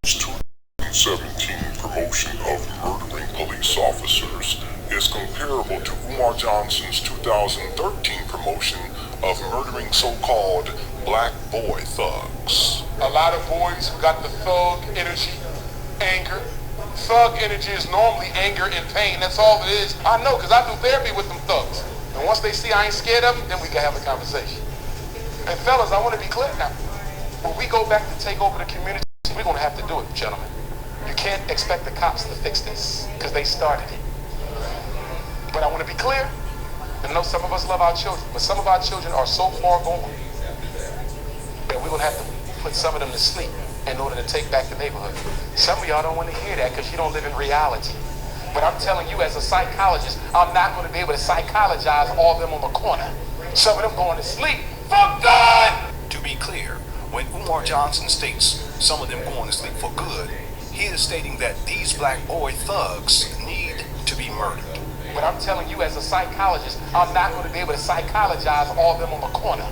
2017 promotion of murdering police officers is comparable to Umar Johnson's 2013 promotion of murdering so-called black boy thugs. A lot of boys who got the thug energy, anger. Thug energy is normally anger and pain. That's all it is. I know, because I do therapy with them thugs. And once they see I ain't scared of them, then we can have a conversation. And fellas, I want to be clear now. When we go back to take over the community, we're going to have to do it, gentlemen. You can't expect the cops to fix this, because they started it. But I want to be clear. I know some of us love our children, but some of our children are so far gone that we're going to have to put some of them to sleep in order to take back the neighborhood. Some of y'all don't want to hear that because you don't live in reality. But I'm telling you, as a psychologist, I'm not going to be able to psychologize all of them on the corner. Some of them going to sleep. For good! To be clear, when Umar Johnson states some of them going to sleep for good, he is stating that these black boy thugs need to be murdered. But I'm telling you, as a psychologist, I'm not going to be able to psychologize all of them on the corner.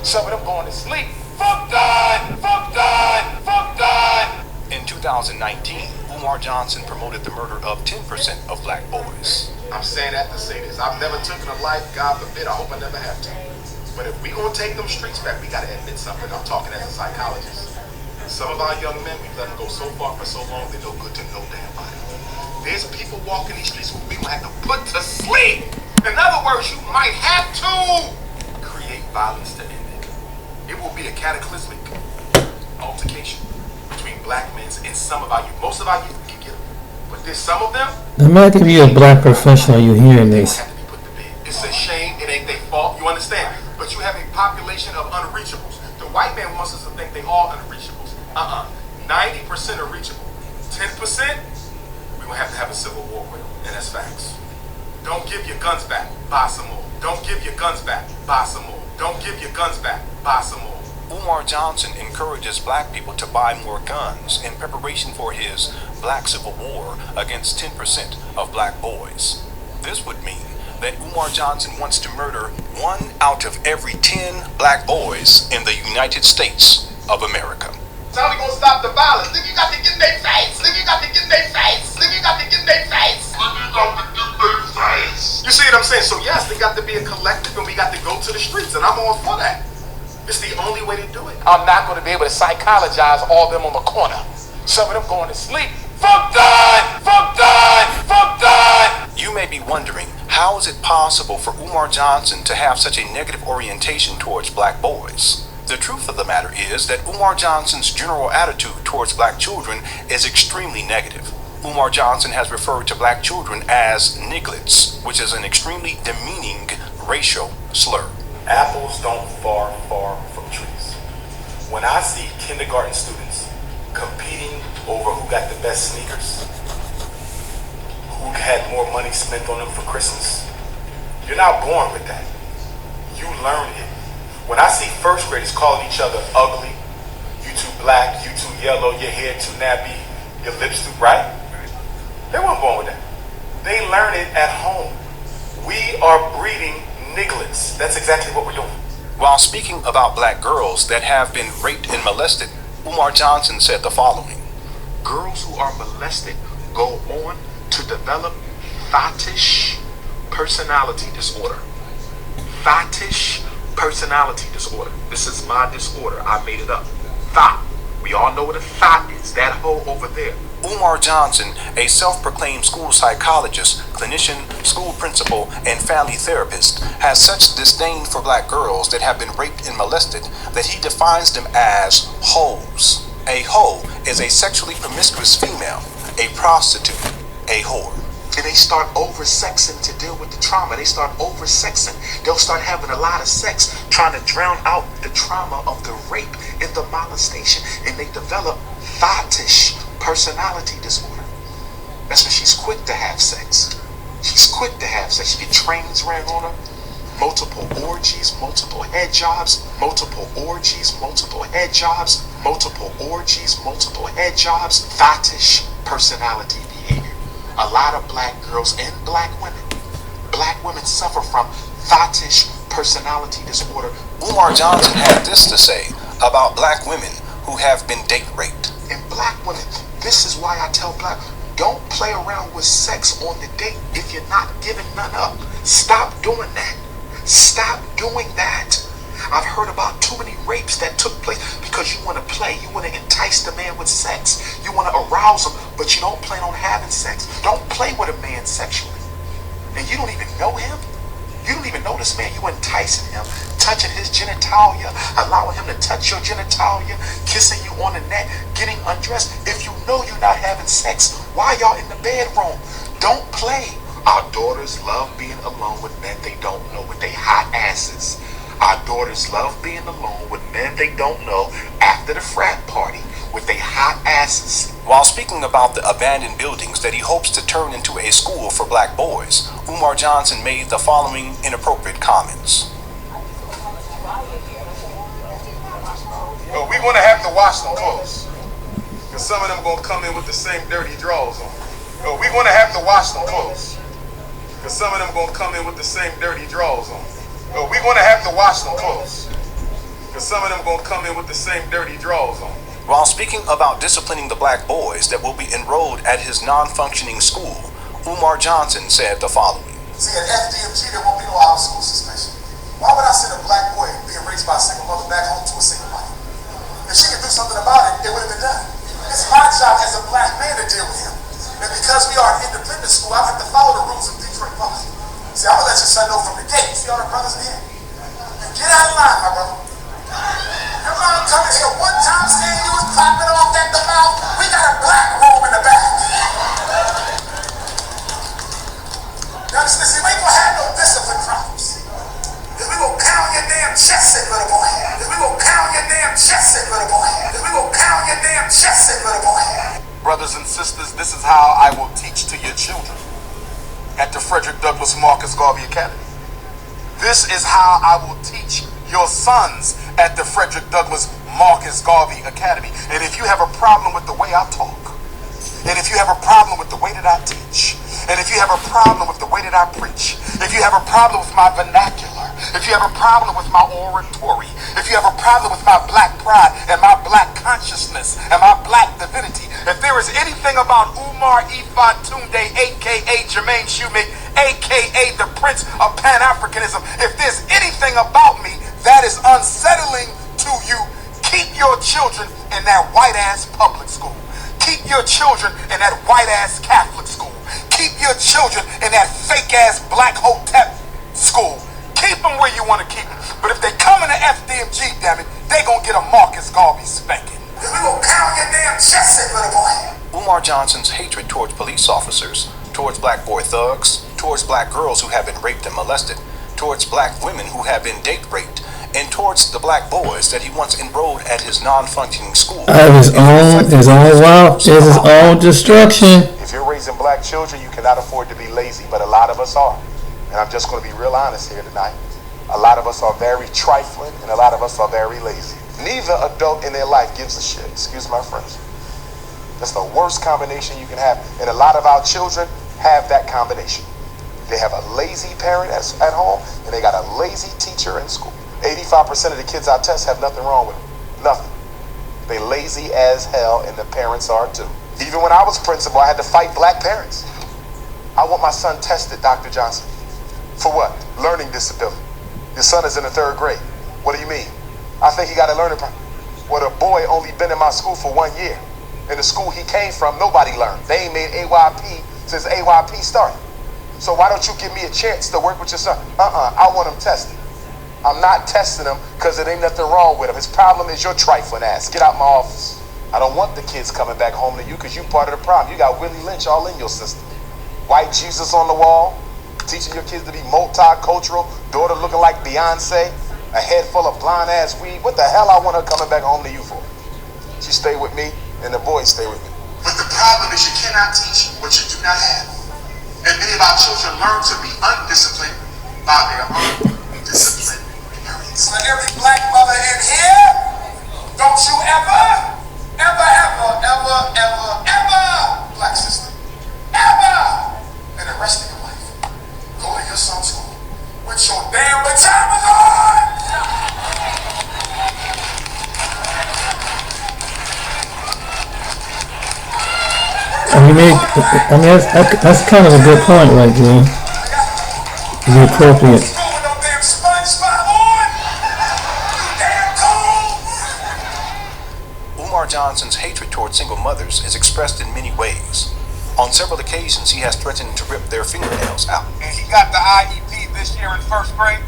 Some of them going to sleep. For good! For good! For good! In 2019, Umar Johnson promoted the murder of 10% of black boys. I'm saying that to say this. I've never taken a life, God forbid, I hope I never have to. But if we gonna take them streets back, we gotta admit something. I'm talking as a psychologist. Some of our young men, we've let them go so far for so long, they're no good to no damn body. There's people walking these streets who we gonna have to put to sleep. In other words, you might have to create violence to end it. It will be a cataclysmic altercation between black men and some of our youth. Most of our youth can get them. But there's some of them. Imagine you're a black professional, you're hearing this. Have to be put to bed. It's a shame, it ain't their fault, you understand? But you have a population of unreachables. The white man wants us to think they all unreachables. 90% are reachable. 10%, we're gonna have a civil war with them, and that's facts. Don't give your guns back, buy some more. Don't give your guns back, buy some more. Don't give your guns back, buy some more. Umar Johnson encourages black people to buy more guns in preparation for his black civil war against 10% of black boys. This would mean that Umar Johnson wants to murder 1 out of every 10 black boys in the United States of America. How we gonna stop the violence? Think you got to get in their face. Think you got to get in their face. Think you got to get in their face. Think you got to get in their face. You see what I'm saying? So yes, they got to be a collective and we got to go to the streets and I'm all for that. It's the only way to do it. I'm not going to be able to psychologize all of them on the corner. Some of them going to sleep. For good! For good! For good! You may be wondering, how is it possible for Umar Johnson to have such a negative orientation towards black boys? The truth of the matter is that Umar Johnson's general attitude towards black children is extremely negative. Umar Johnson has referred to black children as nigglets, which is an extremely demeaning racial slur. Apples don't fall far from trees. When I see kindergarten students competing over who got the best sneakers, who had more money spent on them for Christmas, you're not born with that. You learn it. When I see first graders calling each other ugly, you too black, you too yellow, your hair too nappy, your lips too bright, they weren't born with that. They learn it at home. We are breeding nigglets. That's exactly what we're doing. While speaking about black girls that have been raped and molested, Umar Johnson said the following. Girls who are molested go on to develop fetish personality disorder. Fetish personality disorder. This is my disorder. I made it up. Thought. We all know what a thought is. That hole over there. Umar Johnson, a self-proclaimed school psychologist, clinician, school principal, and family therapist, has such disdain for black girls that have been raped and molested that he defines them as hoes. A hoe is a sexually promiscuous female, a prostitute, a whore. And they start over-sexing to deal with the trauma. They start over-sexing. They'll start having a lot of sex, trying to drown out the trauma of the rape and the molestation. And they develop fetish personality disorder. That's when she's quick to have sex. She's quick to have sex. She get trains ran on her. Multiple orgies, multiple head jobs, multiple orgies, multiple head jobs, multiple orgies, multiple head jobs. Fetish personality behavior. A lot of black girls and black women suffer from fetish personality disorder. Umar Johnson had this to say about black women who have been date raped. And black women, this is why I tell black, don't play around with sex on the date if you're not giving none up. Stop doing that. Stop doing that. I've heard about too many rapes that took place because you want to play. You want to entice the man with sex. You want to arouse him, but you don't plan on having sex. Don't play with a man sexually. And you don't even know him. You don't even know this man. You enticing him, touching his genitalia, allowing him to touch your genitalia, kissing you on the neck, getting undressed. If you know you're not having sex, why y'all in the bedroom? Don't play. Our daughters love being alone with men they don't know with their hot asses. Our daughters love being alone with men they don't know after the frat party with their hot asses. While speaking about the abandoned buildings that he hopes to turn into a school for black boys, Umar Johnson made the following inappropriate comments. We're going to have to wash them clothes. Because some of them going to come in with the same dirty drawers on. We're going to have to wash them clothes. Because some of them going to come in with the same dirty drawers on. We're going to have to wash them clothes. Because some of them going to come in with the same dirty drawers on. While speaking about disciplining the black boys that will be enrolled at his non-functioning school, Umar Johnson said the following. See, at FDMG, there won't be no out-of-school suspension. Why would I send a black boy being raised by a single mother back home to a single mother? If she could do something about it, it would have been done. It's my job as a black man to deal with him. And because we are an independent school, I have to follow the rules of Detroit Public. See, I'm going to let your son know from the gate. See all the brothers in here? Get out of line, my brother. Your mom coming here one time saying you was clapping off at the mouth. We got a black room in the back. Now, see, we ain't gonna have no discipline problems. If we gonna pound your damn chest in, little boy. If we gonna pound your damn chest in, little boy. If we gonna pound your damn chest in, little boy. Brothers and sisters, this is how I will teach to your children at the Frederick Douglass Marcus Garvey Academy. This is how I will teach your sons at the Frederick Douglass Marcus Garvey Academy. And if you have a problem with the way I talk, and if you have a problem with the way that I teach, and if you have a problem with the way that I preach, if you have a problem with my vernacular, if you have a problem with my oratory, if you have a problem with my black pride and my black consciousness and my black divinity, if there is anything about Umar Ifa Tunde, aka Jermaine Shumik, aka the Prince of Pan-Africanism, if there's anything about me that is unsettling to you, keep your children in that white-ass public school. Keep your children in that white-ass Catholic school. Keep your children in that fake-ass black hotep school. Keep them where you want to keep them. But if they come into FDMG, damn it, they gonna get a Marcus Garvey spanking. We gonna pound your damn chest in, little boy. Umar Johnson's hatred towards police officers, towards black boy thugs, towards black girls who have been raped and molested, towards black women who have been date raped, and towards the black boys that he once enrolled at his non-functioning school. Of his own wealth is his own destruction. If you're raising black children, you cannot afford to be lazy, but a lot of us are. And I'm just going to be real honest here tonight. A lot of us are very trifling, and a lot of us are very lazy. Neither adult in their life gives a shit. Excuse my French. That's the worst combination you can have. And a lot of our children have that combination. They have a lazy parent at home, and they got a lazy teacher in school. 85% of the kids I test have nothing wrong with them. Nothing. They lazy as hell, and the parents are too. Even when I was principal, I had to fight black parents. I want my son tested, Dr. Johnson. For what? Learning disability. Your son is in the 3rd grade. What do you mean? I think he got a learning problem. Well, the boy only been in my school for 1 year. In the school he came from, nobody learned. They ain't made AYP since AYP started. So why don't you give me a chance to work with your son? I want him tested. I'm not testing him because it ain't nothing wrong with him. His problem is your trifling ass. Get out my office. I don't want the kids coming back home to you because you part of the problem. You got Willie Lynch all in your system. White Jesus on the wall, teaching your kids to be multicultural, daughter looking like Beyonce, a head full of blonde ass weed. What the hell I want her coming back home to you for? She stay with me and the boys stay with me. But the problem is you cannot teach what you do not have. And many of our children learn to be undisciplined by their undisciplined parents. For every black mother in here, don't you ever, black sister, ever, in the rest of your life, go to your son's school with your damn pajamas on. You make, I mean, that's kind of a good point right there. Be appropriate. Umar Johnson's hatred toward single mothers is expressed in many ways. On several occasions, he has threatened to rip their fingernails out. And he got the IEP this year in first grade.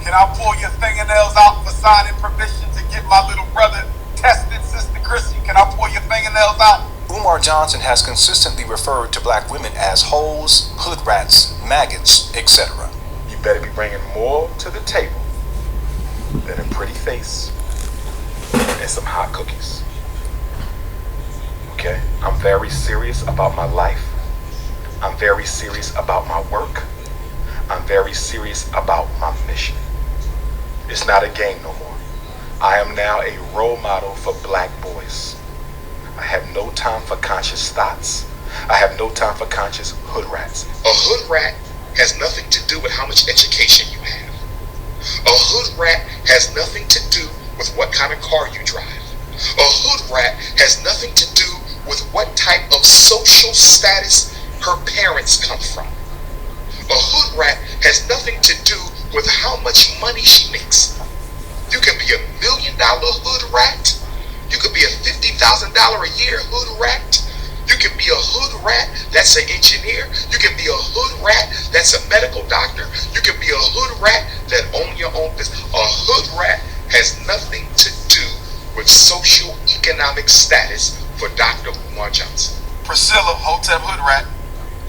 Can I pull your fingernails out for signing permission to get my little brother tested, Sister Chrissy? Can I pull your fingernails out? Umar Johnson has consistently referred to black women as hoes, hood rats, maggots, etc. You better be bringing more to the table than a pretty face and some hot cookies. Okay? I'm very serious about my life. I'm very serious about my work. I'm very serious about my mission. It's not a game no more. I am now a role model for black boys. I have no time for conscious thoughts. I have no time for conscious hood rats. A hood rat has nothing to do with how much education you have. A hood rat has nothing to do with what kind of car you drive. A hood rat has nothing to do with what type of social status her parents come from. A hood rat has nothing to do with how much money she makes. You can be $1 million hood rat. You could be a $50,000 a year hood rat. You can be a hood rat that's an engineer. You can be a hood rat that's a medical doctor. You can be a hood rat that owns your own business. A hood rat has nothing to do with social economic status for Dr. Umar Johnson. Priscilla, Hotep hood rat.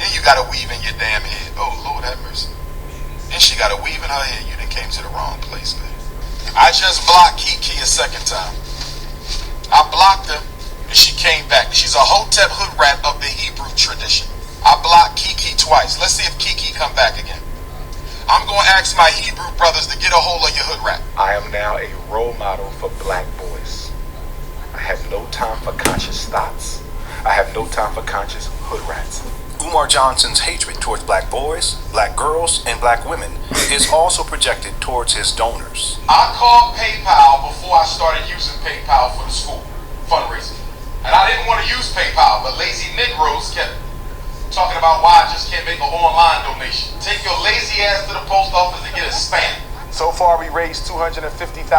And you got a weave in your damn head. Oh, Lord have mercy. And she got a weave in her head. You done came to the wrong place, man. I just blocked Kiki a second time. I blocked her, and she came back. She's a Hotep hood rat of the Hebrew tradition. I blocked Kiki twice. Let's see if Kiki come back again. I'm going to ask my Hebrew brothers to get a hold of your hood rat. I am now a role model for black boys. I have no time for conscious thoughts. I have no time for conscious hood rats. Umar Johnson's hatred towards black boys, black girls, and black women is also projected towards his donors. I called PayPal before I started using PayPal for the school fundraising. And I didn't want to use PayPal, but lazy Negroes kept talking about why I just can't make an online donation. Take your lazy ass to the post office and get a stamp. So far we raised $250,000.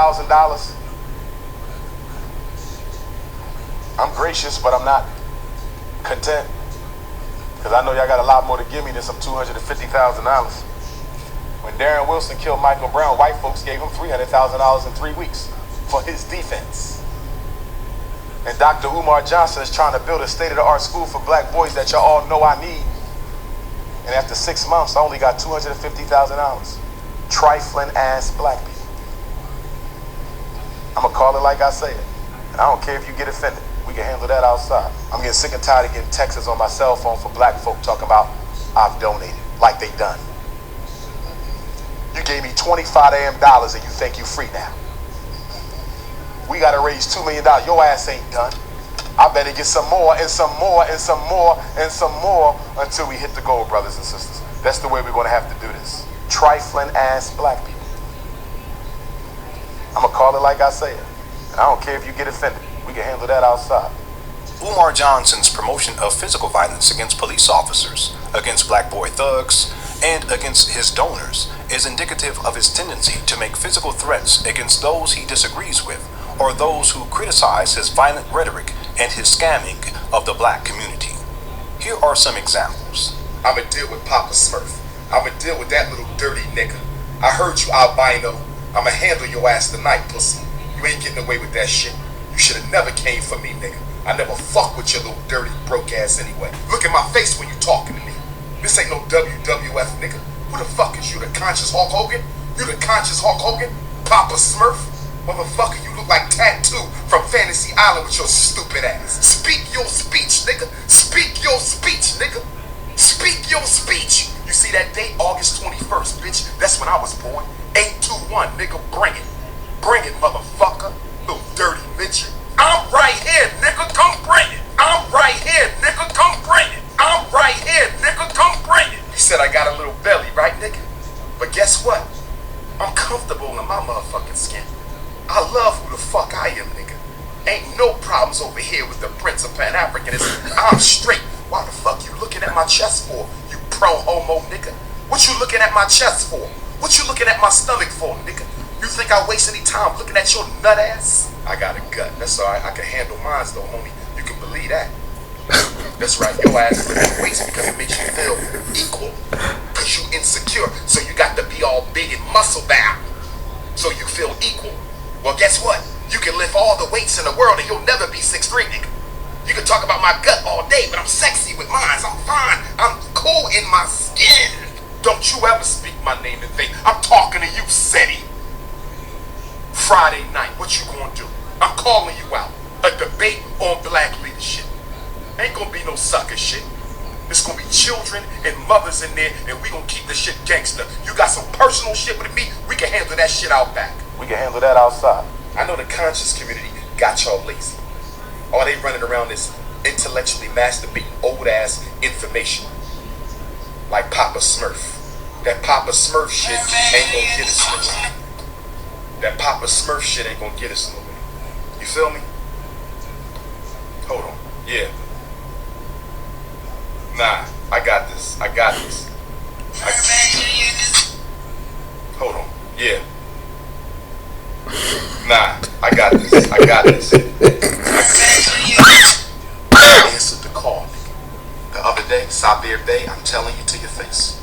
I'm gracious, but I'm not content. Because I know y'all got a lot more to give me than some $250,000. When Darren Wilson killed Michael Brown, white folks gave him $300,000 in 3 weeks for his defense. And Dr. Umar Johnson is trying to build a state-of-the-art school for black boys that y'all all know I need. And after 6 months, I only got $250,000. Trifling ass black people. I'm gonna call it like I say it. And I don't care if you get offended. We can handle that outside. I'm getting sick and tired of getting texts on my cell phone for black folk talking about I've donated, like they done. You gave me $25 damn and you think you free now. We gotta raise $2 million. Your ass ain't done. I better get some more and some more and some more and some more until we hit the goal, brothers and sisters. That's the way we're gonna have to do this. Trifling ass black people. I'm gonna call it like I say it. And I don't care if you get offended. We can handle that outside. Umar Johnson's promotion of physical violence against police officers, against black boy thugs, and against his donors is indicative of his tendency to make physical threats against those he disagrees with or those who criticize his violent rhetoric and his scamming of the black community. Here are some examples. I'ma deal with Papa Smurf. I'ma deal with that little dirty nigga. I heard you, albino. I'ma handle your ass tonight, pussy. You ain't getting away with that shit. You should have never came for me, nigga. I never fuck with your little dirty, broke ass anyway. Look at my face when you talking to me. This ain't no WWF, nigga. Who the fuck is you, the conscious Hulk Hogan? You the conscious Hulk Hogan? Papa Smurf? Motherfucker, you look like Tattoo from Fantasy Island with your stupid ass. Speak your speech, nigga. Speak your speech, nigga. Speak your speech. You see that date, August 21st, bitch? That's when I was born. 821, nigga, bring it. Bring it, motherfucker. Little dirty midget. I'm right here, nigga, come bring it. I'm right here, nigga, come bring it. I'm right here, nigga, come bring it. You said I got a little belly, right, nigga? But guess what? I'm comfortable in my motherfucking skin. I love who the fuck I am, nigga. Ain't no problems over here with the Prince of Pan-Africanism. I'm straight. Why the fuck you looking at my chest for, you pro-homo nigga? What you looking at my chest for? What you looking at my stomach for, nigga? You think I waste any time looking at your nut ass? I got a gut. That's alright. I can handle mine though, homie. You can believe that. That's right. Your ass lifts weights because it makes you feel equal. Because you insecure. So you got to be all big and muscle bound. So you feel equal. Well, guess what? You can lift all the weights in the world and you'll never be 6'3", nigga. You can talk about my gut all day, but I'm sexy with mine. I'm fine. I'm cool in my skin. Don't you ever speak my name in vain. I'm talking to you, SETI. Friday night, what you gonna do? I'm calling you out. A debate on black leadership. Ain't gonna be no sucker shit. There's gonna be children and mothers in there, and we gonna keep the shit gangster. You got some personal shit with me, we can handle that shit out back. We can handle that outside. I know the conscious community got y'all lazy. All they running around is intellectually masturbating old ass information. Like Papa Smurf. That Papa Smurf shit ain't gonna get us nowhere. That Papa Smurf shit ain't gonna get us nowhere. You feel me? Hold on. Yeah. Nah, I got this. I got this. Hold on. Yeah. Nah, I got this. I got this. I answered the call, nigga. The other day, Sabir Bay, I'm telling you to your face.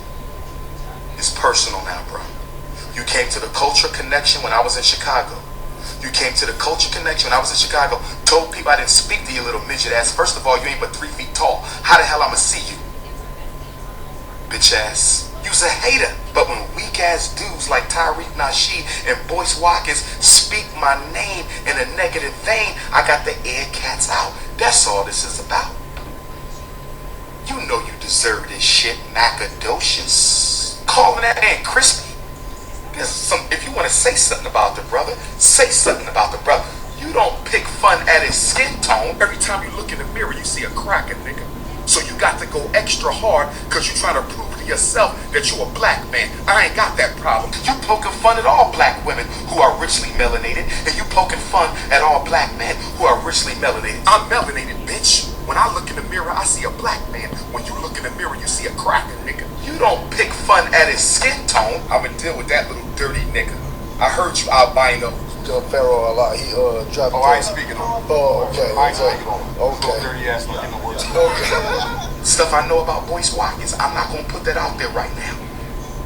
It's personal now, bro. You came to the Culture Connection when I was in Chicago. You came to the Culture Connection when I was in Chicago. Told people I didn't speak to you, little midget ass. First of all, you ain't but 3 feet tall. How the hell I'ma see you? Bitch ass. You's a hater. But when weak ass dudes like Tariq Nasheed and Boyce Watkins speak my name in a negative vein, I got the air cats out. That's all this is about. You know you deserve this shit, Nacogdoches. Calling that man crispy. There's some, if you want to say something about the brother, say something about the brother. You don't pick fun at his skin tone. Every time you look in the mirror, you see a cracker, nigga. So you got to go extra hard because you're trying to prove to yourself that you're a black man. I ain't got that problem. You poking fun at all black women who are richly melanated, and you poking fun at all black men who are richly melanated. I'm melanated, bitch. When I look in the mirror, I see a black man. When you look in the mirror, you see a cracker, nigga. You don't pick fun at his skin tone. I'ma deal with that little dirty nigga. I heard you albino. Pharaoh a lot. He dropped. Oh, I ain't speaking on it. Oh, okay. I ain't speaking on it. Okay. Little dirty ass looking the words. Okay. Stuff I know about Boyce Watkins, I'm not gonna put that out there right now.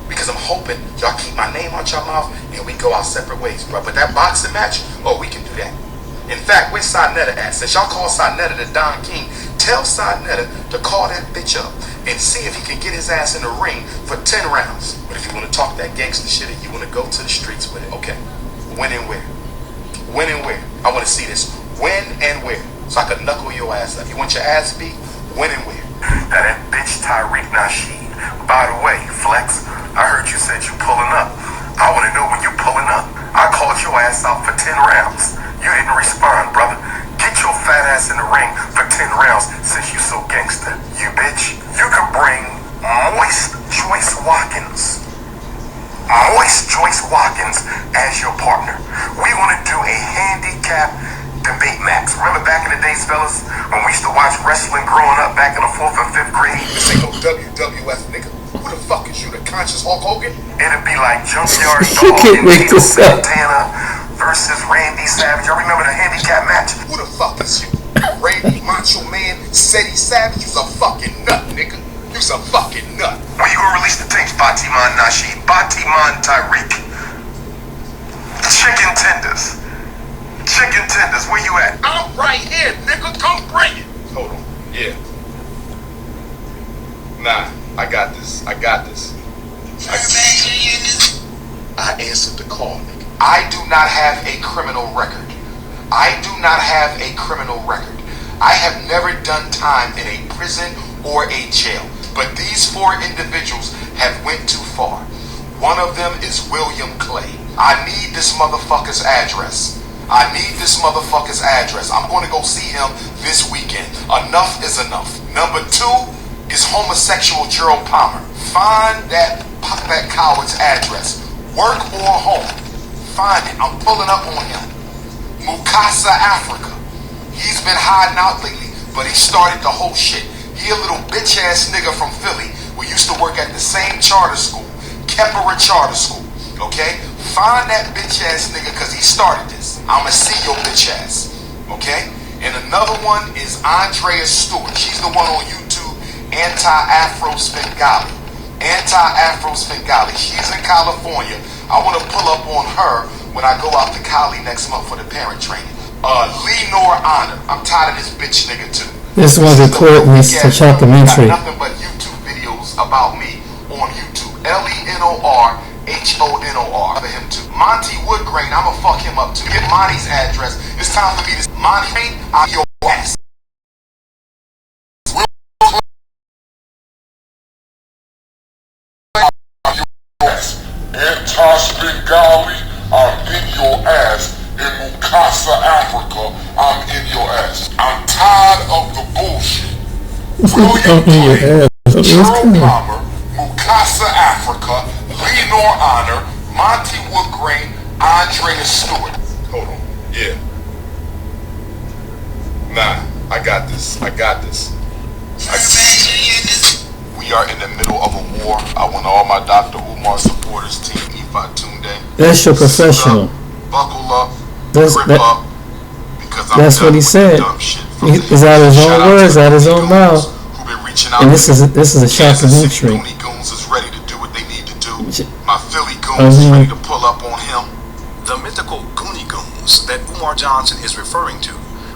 Because I'm hoping y'all keep my name out your mouth and we go our separate ways, bro. But that boxing match, oh, we can do that. In fact, where's Sarnetta at? Since y'all call Sarnetta the Don King, tell Sarnetta to call that bitch up and see if he can get his ass in the ring for 10 rounds. But if you want to talk that gangster shit and you want to go to the streets with it, okay. When and where? When and where? I want to see this. When and where? So I can knuckle your ass up. You want your ass beat? When and where? Now that bitch Tariq Nasheed. By the way, Flex, I heard you said you pulling up. I want to know when you pulling up. I called your ass out for 10 rounds. You didn't respond, brother. Get your fat ass in the ring for 10 rounds since you so gangster. You bitch. You could bring Moist Joyce Watkins. Moist Joyce Watkins as your partner. We want to do a handicap debate match. Remember back in the days, fellas, when we used to watch wrestling growing up back in the 4th and 5th grade? This ain't no WWF, nigga. Who the fuck is you, the conscious Hulk Hogan? It'd be like Junkyard You Dog can't and make Tito this up. Santana versus Randy Savage. I remember the handicap match. Who the fuck is you? Randy Macho Man, SETI Savage? You's a fucking nut, nigga. You's a fucking nut. When you gonna release the tapes, Batiman Nasheed? Batiman Tariq. Chicken tenders. Chicken tenders, where you at? I'm right here, nigga. Come bring it. Hold on. Yeah. Nah, I got this. I got this. I answered the call, nigga. I do not have a criminal record. I do not have a criminal record. I have never done time in a prison or a jail. But these 4 individuals have went too far. One of them is William Clay. I need this motherfucker's address. I need this motherfucker's address. I'm going to go see him this weekend. Enough is enough. Number 2 is homosexual Gerald Palmer. Find that coward's address. Work or home. Find it. I'm pulling up on him. Mukasa, Africa. He's been hiding out lately, but he started the whole shit. He a little bitch ass nigga from Philly. We used to work at the same charter school, Kemperer Charter School. Okay? Find that bitch ass nigga cause he started this. I'ma see your bitch ass. Okay? And another one is Andrea Stewart. She's the one on YouTube, Anti-Afro Svengali. Anti-Afro Svengali. She's in California. I want to pull up on her when I go out to Cali next month for the parent training. Lenon Honor. I'm tired of this bitch nigga too. This was recorded in Shockumtary. Got nothing but YouTube videos about me on YouTube. Lenorhonor for him too. Monty Woodgrain, I'ma fuck him up too. Get Monty's address. It's time for me to Monty, I'm your ass. Anti-Bengali, I'm in your ass. In Mukasa, Africa, I'm in your ass. I'm tired of the bullshit. William Clay, Gerald Palmer, Mukasa, Africa, Lenon Honor, Monty Woodgrain, Andrea Stewart. Hold on. Yeah. Nah, I got this. We are in the middle of a war. I want all my Dr. Umar supporters, Team Ifa Tunde. That's your professional. Buckle up. That's what he said. It's out of his own words, out of his own mouth. And this is a Shockumtary. My Philly goons is ready to pull up on him. The mythical Goonie Goons that Umar Johnson is referring to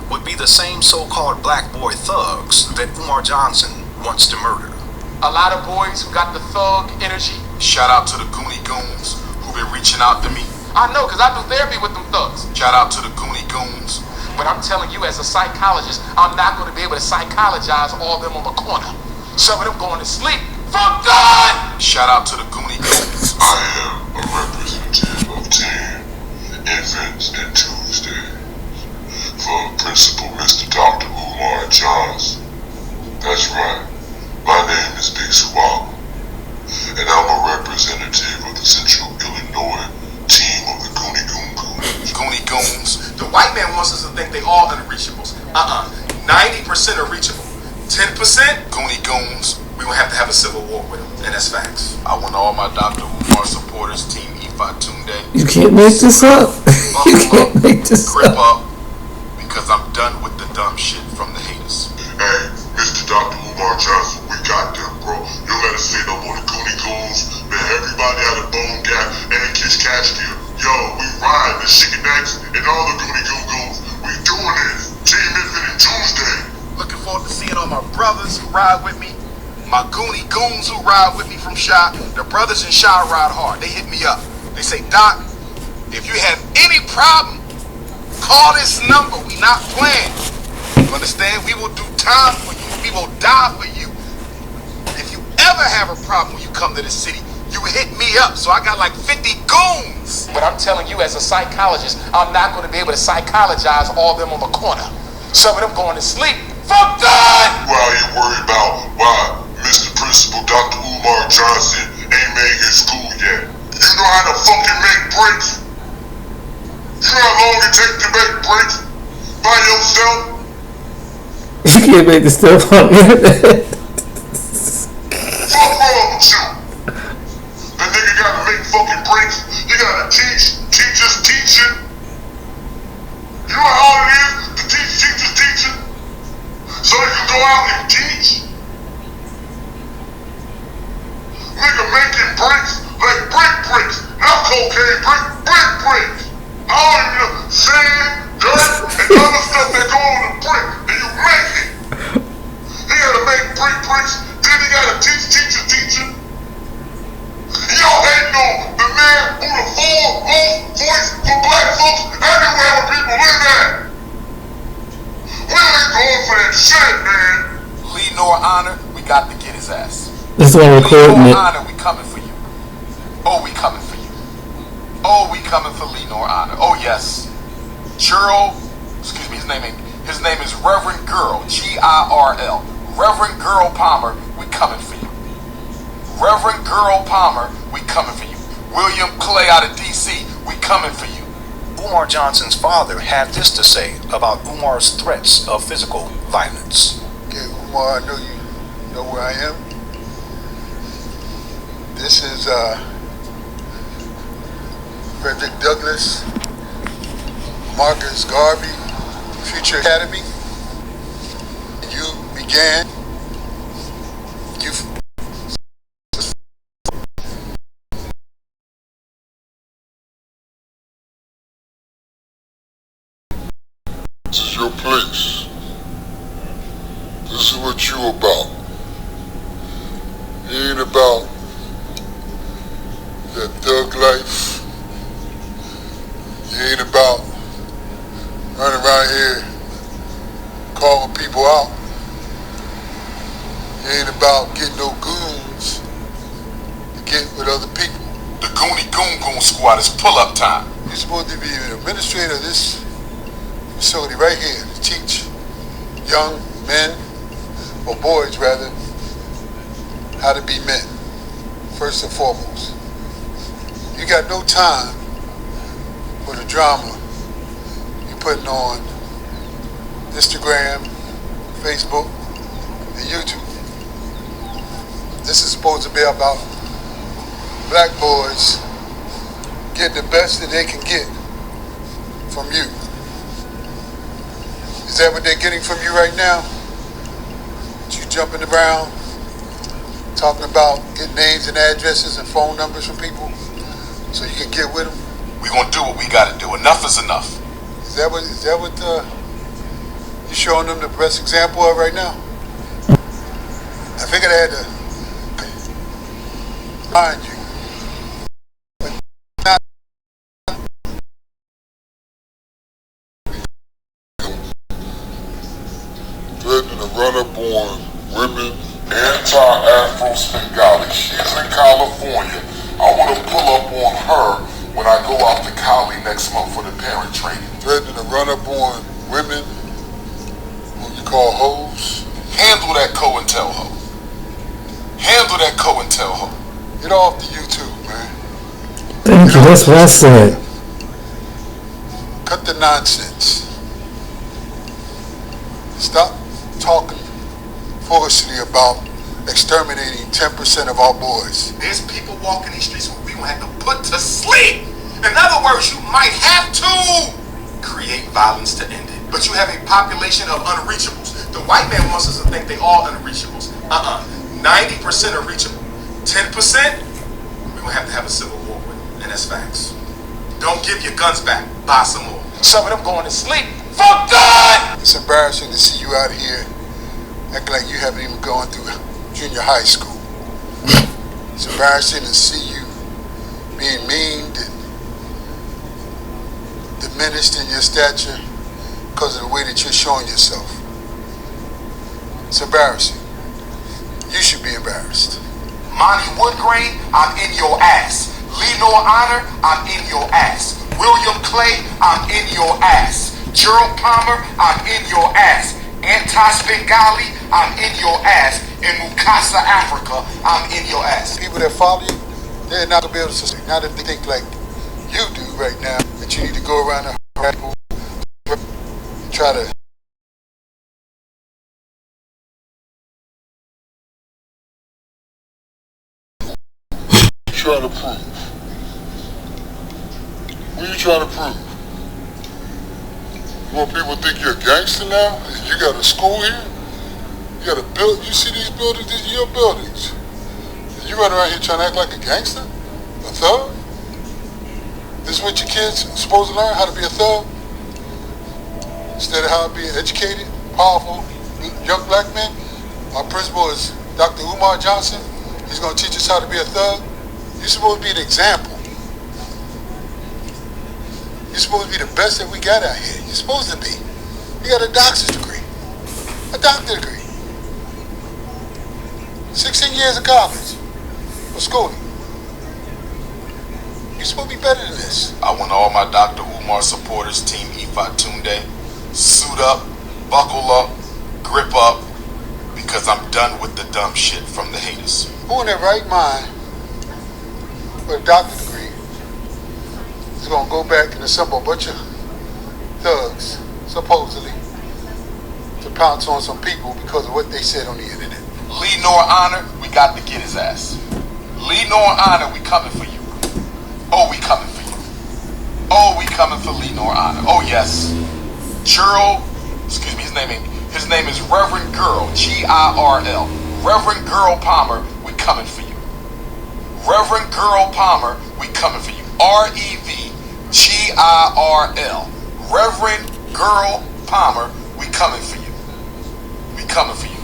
would be the same so-called black boy thugs that Umar Johnson wants to murder. A lot of boys who got the thug energy. Shout out to the Goonie Goons who've been reaching out to me. I know, because I do therapy with them thugs. Shout out to the Goonie Goons. But I'm telling you, as a psychologist, I'm not going to be able to psychologize all of them on the corner. Some of them going to sleep. Fuck God! Shout out to the Goonie Goons. I am a representative of Team Infants and Tuesdays for Principal Mr. Dr. Umar Johnson. That's right. My name is Big Swab, and I'm a representative of the Central Illinois team of the Goonie Goons. Goonie Goons. The white man wants us to think they all unreachables. 90% are reachable. 10% Goonie Goons. We will have to have a civil war with them, and that's facts. I want all my Dr. Umar supporters, Team Ifa Tunde. You can't make this up. You can't make this grip up. up, because I'm done with the dumb shit from the haters. Hey, Mr. Dr. Umar Johnson, we got them, bro. You let us say no more. The Goonie Goons, man, everybody out of Bone Gap and Kiss Cashkill. Yo, we ride the Chicken Necks and all the Goonie Goons. We doing this. Team Infinite Tuesday. Looking forward to seeing all my brothers who ride with me. My Goonie Goons who ride with me from Chi. The brothers in Chi ride hard. They hit me up. They say, Doc, if you have any problem, call this number. We not playing. You understand? We will do time for you. We will die for you. If you ever have a problem when you come to the city, you hit me up. So I got like 50 goons. But I'm telling you, as a psychologist, I'm not going to be able to psychologize all of them on the corner. Some of them going to sleep. Fuck God! Why you worried about why Mr. Principal Dr. Umar Johnson ain't made his school yet? You know how to fucking make bricks? You know how long it takes to make bricks by yourself? You can't make this stuff up. Fuck wrong with you? The nigga gotta make fucking bricks. You gotta teach. Teachers teaching. You know how hard it is to teach teachers teaching? So you can go out and teach. Nigga making bricks like bricks. Not cocaine brick bricks. I don't even know. Sand, dirt, and other stuff that go on the brick. And you make it. He gotta make bricks. Then he gotta teach teachers teaching. Y'all hating on the man who the foremost voice for black folks everywhere where people live at. We ain't going for that shit, man. Lenon Honor, we got to get his ass. This is what I'm recording Lenon it. Honor, we coming for you. Oh, we coming for you. Oh, we coming for Lenon Honor. Oh, yes. His name is Reverend Girl, Girl. Reverend Girl Palmer, we coming for you. Reverend Girl Palmer, we coming for you. William Clay out of DC, we coming for you. Umar Johnson's father had this to say about Umar's threats of physical violence. Okay, Umar, I know you know where I am. This is Frederick Douglass, Marcus Garvey, Future Academy. You began. This is your place. This is what you about. It ain't about that thug life. It ain't about running around here calling people out. It ain't about getting no goons to get with other people. The Goonie Goon Goon Squad is pull-up time. You're supposed to be an administrator of this facility right here to teach young men, or boys rather, how to be men, first and foremost. You got no time for the drama you're putting on Instagram, Facebook, and YouTube. This is supposed to be about black boys getting the best that they can get from you. Is that what they're getting from you right now? You jumping around, talking about getting names and addresses and phone numbers from people so you can get with them? We gonna do what we gotta do. Enough is enough. Is that what you're showing them the best example of right now? I figured I had to find you. Threatening to run up on women, anti-Afro Bengali. She's in California. I want to pull up on her when I go out to Cali next month for the parent training. Threatening to run up on women, what you call hoes. Handle that COINTELHO. Handle that COINTELHO. Get off the YouTube, man. Thank you, that's what I said. Cut the nonsense. Stop talking foolishly about exterminating 10% of our boys. There's people walking these streets who we gonna have to put to sleep. In other words, you might have to create violence to end it. But you have a population of unreachables. The white man wants us to think they all unreachables. 90% are reachable. 10%, we're gonna have a civil war with them. And that's facts. Don't give your guns back. Buy some more. Some of them going to sleep. For God! It's embarrassing to see you out here acting like you haven't even gone through junior high school. It's embarrassing to see you being mean and diminished in your stature because of the way that you're showing yourself. It's embarrassing. You should be embarrassed. Monty Woodgrain, I'm in your ass. Lenon Honor, I'm in your ass. William Clay, I'm in your ass. Gerald Palmer, I'm in your ass. Antas Bengali, I'm in your ass. In Mukasa, Africa, I'm in your ass. People that follow you, they're not gonna be able to sustain. Not if they think like you do right now, that you need to go around and people, try to Trying to prove? What are you trying to prove? You want people to think you're a gangster now? You got a school here? You got a build? You see these buildings? These are your buildings. You run around here trying to act like a gangster? A thug? This is what your kids are supposed to learn? How to be a thug? Instead of how to be an educated, powerful, young black man? Our principal is Dr. Umar Johnson. He's going to teach us how to be a thug. You're supposed to be an example. You're supposed to be the best that we got out here. You're supposed to be. You got a doctor's degree. A doctorate degree. 16 years of college. Or schooling. You're supposed to be better than this. I want all my Dr. Umar supporters, Team Ifa Tunde, suit up, buckle up, grip up, because I'm done with the dumb shit from the haters. Who in their right mind with a doctorate degree is is going to go back and assemble a bunch of thugs, supposedly, to pounce on some people because of what they said on the internet. Lenon Honor, we got to get his ass. Lenon Honor, we coming for you. Oh, we coming for you. Oh, we coming for Lenon Honor. Oh, yes. His name is Reverend Girl, G-I-R-L. Reverend Girl Palmer, we coming for you. Reverend Girl Palmer, we coming for you. R-E-V-G-I-R-L. Reverend Girl Palmer, we coming for you. We coming for you.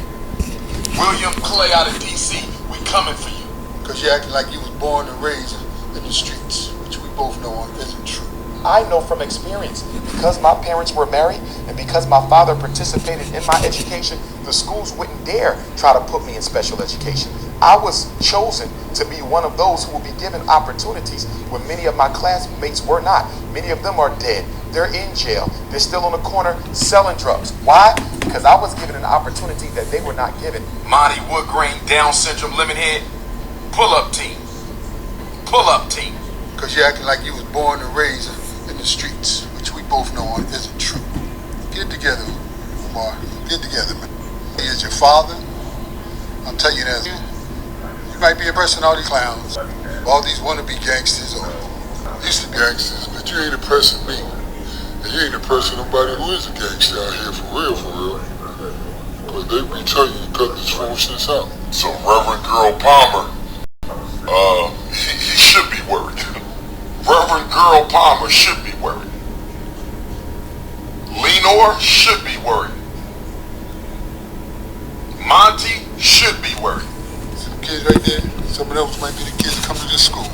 William Clay out of D.C., we coming for you. Because you're acting like you was born and raised in the streets, which we both know isn't true. I know from experience, because my parents were married and because my father participated in my education, the schools wouldn't dare try to put me in special education. I was chosen to be one of those who will be given opportunities when many of my classmates were not. Many of them are dead. They're in jail. They're still on the corner selling drugs. Why? Because I was given an opportunity that they were not given. Monty Woodgrain, Down syndrome, Lemonhead, pull-up team. Pull-up team. Because you're acting like you was born and raised in the streets, which we both know isn't true. Get together, Umar. Get together, man. He is your father. I'll tell you that. You might be impressing all these clowns, all these wannabe gangsters, or used to be gangsters, but you ain't impressing me. And you ain't impressing nobody who is a gangster out here for real, for real. But they be telling you to cut this foolishness out. So Reverend Girl Palmer, he should be worried. Reverend Girl Palmer should be worried. Lenore should be worried. Monty should be worried. Some kids right there, some of those might be the kids that come to this school.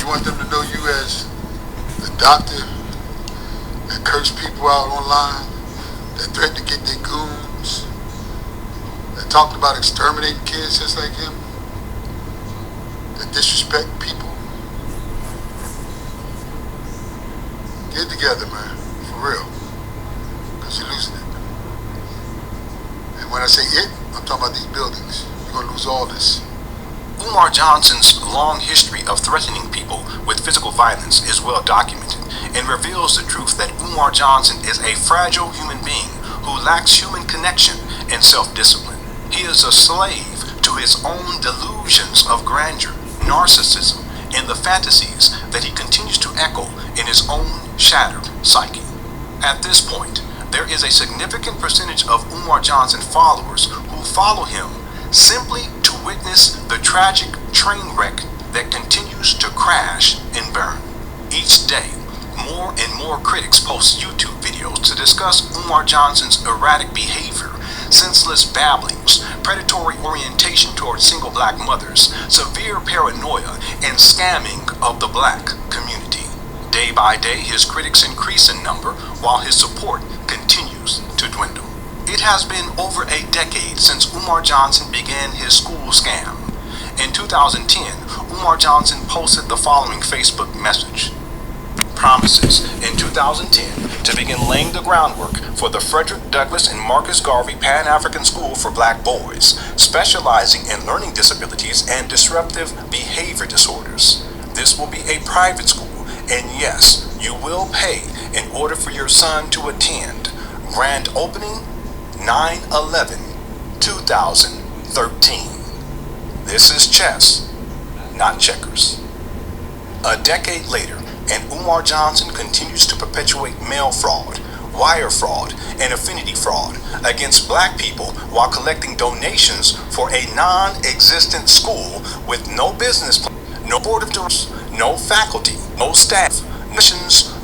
You want them to know you as a doctor that curse people out online, that threaten to get their goons, that talked about exterminating kids just like him, that disrespect people. Get together, man, for real, because you're losing it. And when I say it, I'm talking about these buildings. You're going to lose all this. Umar Johnson's long history of threatening people with physical violence is well documented and reveals the truth that Umar Johnson is a fragile human being who lacks human connection and self-discipline. He is a slave to his own delusions of grandeur, narcissism, and the fantasies that he continues to echo in his own shattered psyche. At this point, there is a significant percentage of Umar Johnson followers who follow him simply to witness the tragic train wreck that continues to crash and burn. Each day, more and more critics post YouTube videos to discuss Umar Johnson's erratic behavior, senseless babblings, predatory orientation towards single black mothers, severe paranoia, and scamming of the black community. Day by day, his critics increase in number while his support continues to dwindle. It has been over a decade since Umar Johnson began his school scam. In 2010, Umar Johnson posted the following Facebook message. Promises in 2010 to begin laying the groundwork for the Frederick Douglass and Marcus Garvey Pan-African School for Black Boys, specializing in learning disabilities and disruptive behavior disorders. This will be a private school, and yes, you will pay in order for your son to attend. Grand opening 9/11/2013. This is chess, not checkers. A decade later, and Umar Johnson continues to perpetuate mail fraud, wire fraud, and affinity fraud against black people while collecting donations for a non-existent school with no business plan, no board of directors, no faculty, no staff,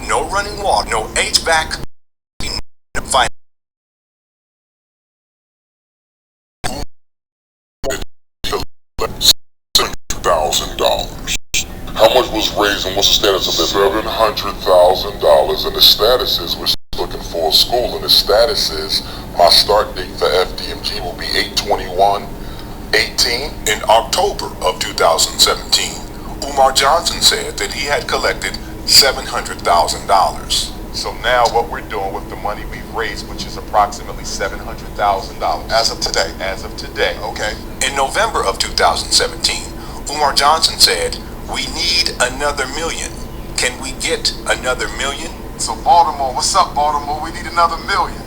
no running water, no HVAC, no finance. $700,000. How much was raised and what's the status of it? $700,000, and the status is we're looking for a school, and the status is my start date for FDMG will be 8/21/18. In October of 2017, Umar Johnson said that he had collected $700,000. So now what we're doing with the money we've raised, which is approximately $700,000. As of today. As of today. Okay. In November of 2017, Umar Johnson said, "We need another $1 million. Can we get another million? So Baltimore, what's up, Baltimore? We need another million.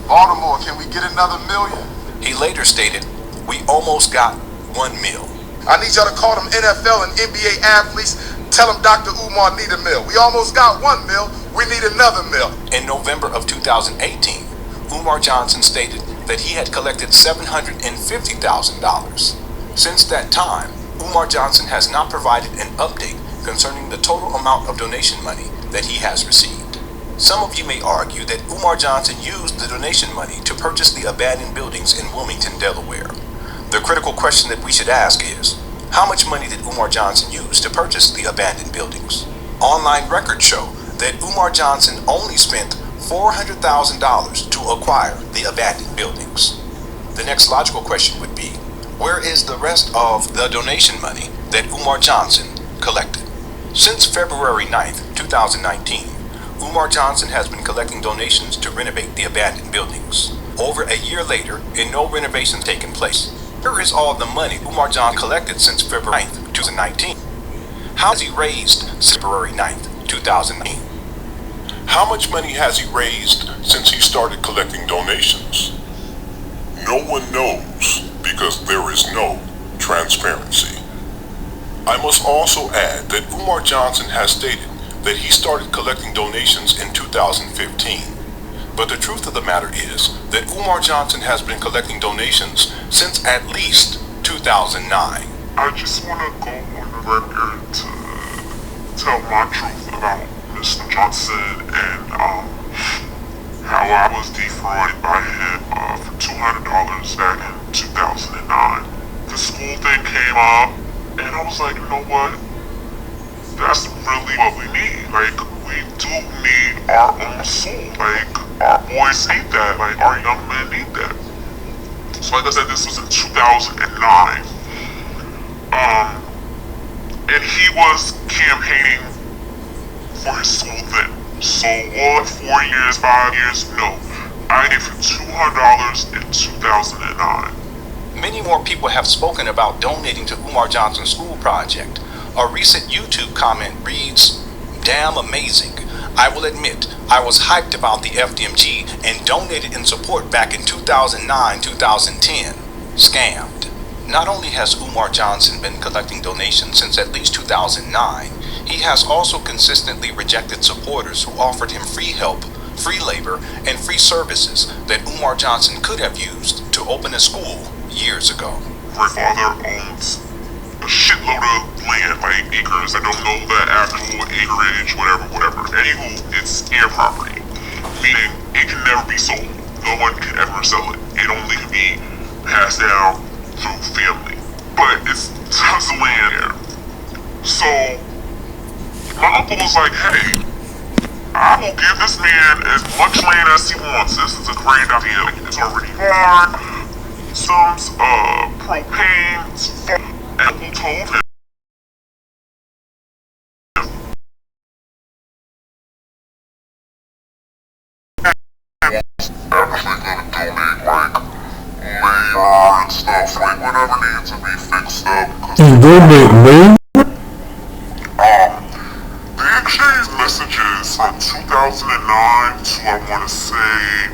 Baltimore, can we get another million? He later stated, we almost got 1 mil. I need y'all to call them NFL and NBA athletes. Tell them Dr. Umar need a mil. We almost got 1 mil. We need another mil. In November of 2018, Umar Johnson stated that he had collected $750,000. Since that time, Umar Johnson has not provided an update concerning the total amount of donation money that he has received. Some of you may argue that Umar Johnson used the donation money to purchase the abandoned buildings in Wilmington, Delaware. The critical question that we should ask is, how much money did Umar Johnson use to purchase the abandoned buildings? Online records show that Umar Johnson only spent $400,000 to acquire the abandoned buildings. The next logical question would be, where is the rest of the donation money that Umar Johnson collected? Since February 9th, 2019, Umar Johnson has been collecting donations to renovate the abandoned buildings. Over a year later, and no renovations taken place. Here is all the money Umar Johnson collected since February 9th, 2019. How has he raised since February 9th, 2019? How much money has he raised since he started collecting donations? No one knows because there is no transparency. I must also add that Umar Johnson has stated that he started collecting donations in 2015. But the truth of the matter is that Umar Johnson has been collecting donations since at least 2009. I just want to go on the record to tell my truth about Mr. Johnson and how I was defrauded by him for $200 back in 2009. The school thing came up, and I was like, you know what? That's really what we need. Like, we do need our own school. Like, our boys need that. Like, our young men need that. So like I said, this was in 2009. And he was campaigning for his school then. So what, 4 years, 5 years? No. I gave him $200 in 2009. Many more people have spoken about donating to Umar Johnson's school project. A recent YouTube comment reads, "Damn amazing. I will admit, I was hyped about the FDMG and donated in support back in 2009-2010. Scammed." Not only has Umar Johnson been collecting donations since at least 2009, he has also consistently rejected supporters who offered him free help, free labor, and free services that Umar Johnson could have used to open a school years ago. My father owns a shitload of land, like acres. I don't know the actual acreage, whatever. Anywho, it's air property, meaning it can never be sold. No one can ever sell it. It only can be passed down through family. But it's tons of land there. So my uncle was like, hey, I will give this man as much land as he wants. This is a great idea. Like, it's already farmed, some propane, and who told him actually gonna donate like labor and stuff, like whatever needs to be fixed up. You donate labor? They exchanged messages from 2009 to, I want to say,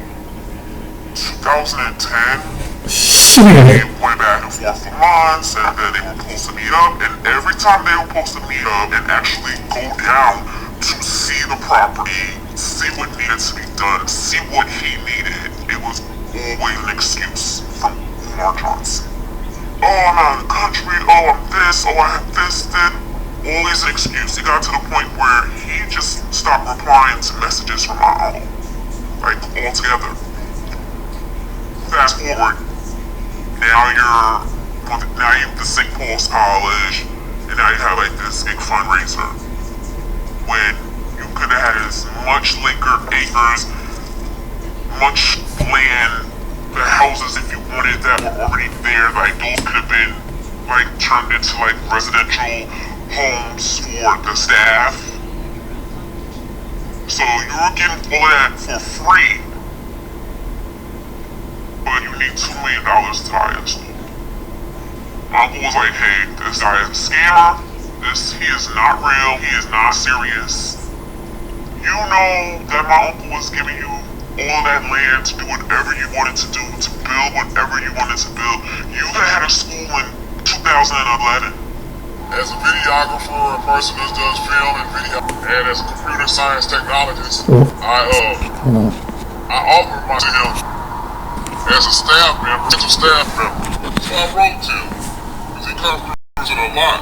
2010. Shit. They went back and forth for months, and then they were supposed to meet up, and every time they were supposed to meet up and actually go down to see the property, see what needed to be done, see what he needed, it was always an excuse from Umar Johnson. Oh, I'm out of the country, oh, I'm this, oh, I have this, then. Always an excuse. It got to the point where he just stopped replying to messages from my uncle. Like, altogether. Fast forward, now you're at the St. Paul's College, and now you have like this big fundraiser. When you could have had as much liquor, acres, much land, the houses if you wanted that were already there, like those could have been like turned into like residential homes for the staff. So you were getting all of that for free, but you need $2 million to buy a school. My uncle was like, hey, this guy is a scammer, He is not real. He is not serious. You know that my uncle was giving you all that land to do whatever you wanted to do, to build whatever you wanted to build. You had a school in 2011. As a videographer, a person who does film and video, and as a computer science technologist, I offered myself as a staff member, So I wrote to him, because he comes through it a lot.